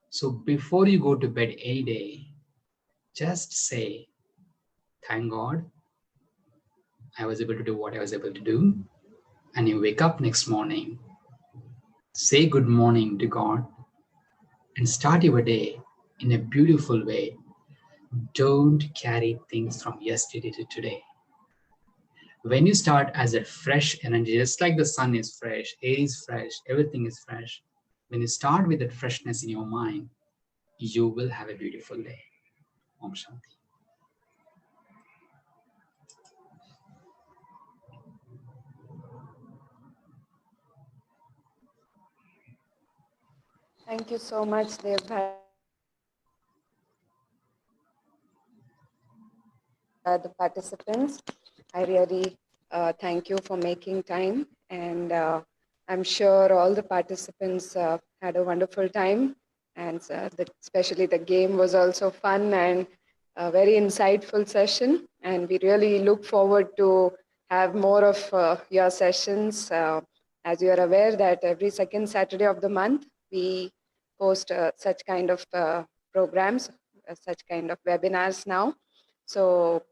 So before you go to bed any day, just say, thank God I was able to do what I was able to do. And you wake up next morning, say good morning to God, and start your day in a beautiful way. Don't carry things from yesterday to today. When you start as a fresh energy, just like the sun is fresh, air is fresh, everything is fresh. When you start with that freshness in your mind, you will have a beautiful day. Om Shanti. Thank you so much, Devbhai. The participants, I really thank you for making time, and I'm sure all the participants had a wonderful time, and especially the game was also fun and a very insightful session, and we really look forward to have more of your sessions. As you are aware that every second Saturday of the month, we post such kind of programs, such kind of webinars now. So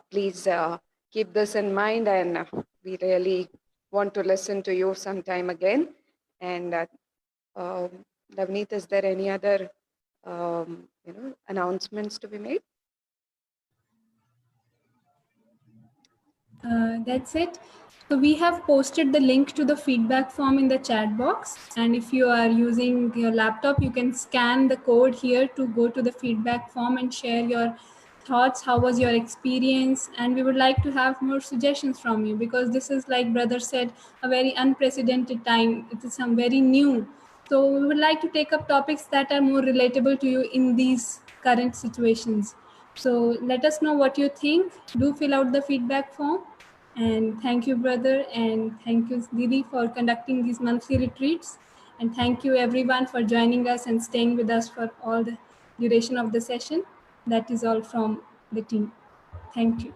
please keep this in mind, and we really want to listen to you sometime again. And Navneet, is there any other announcements to be made? That's it. So we have posted the link to the feedback form in the chat box, and if you are using your laptop, you can scan the code here to go to the feedback form and share your thoughts. How was your experience? And we would like to have more suggestions from you, because this is, like brother said, a very unprecedented time. It is some very new. So we would like to take up topics that are more relatable to you in these current situations. So let us know what you think. Do fill out the feedback form. And thank you, brother, and thank you, Didi, for conducting these monthly retreats. And thank you, everyone, for joining us and staying with us for all the duration of the session. That is all from the team. Thank you.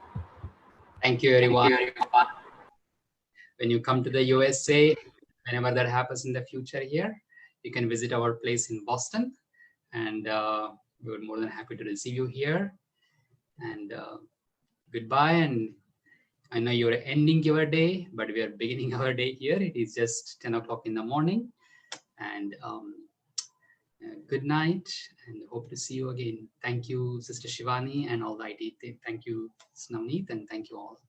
Thank you, everyone. When you come to the USA, whenever that happens in the future here, you can visit our place in Boston, and we're more than happy to receive you here. And goodbye. And I know you're ending your day, but we are beginning our day here. It is just 10 o'clock in the morning. And Good night, and hope to see you again. Thank you, Sister Shivani and all the IT. Thank you, Navneet, and thank you all.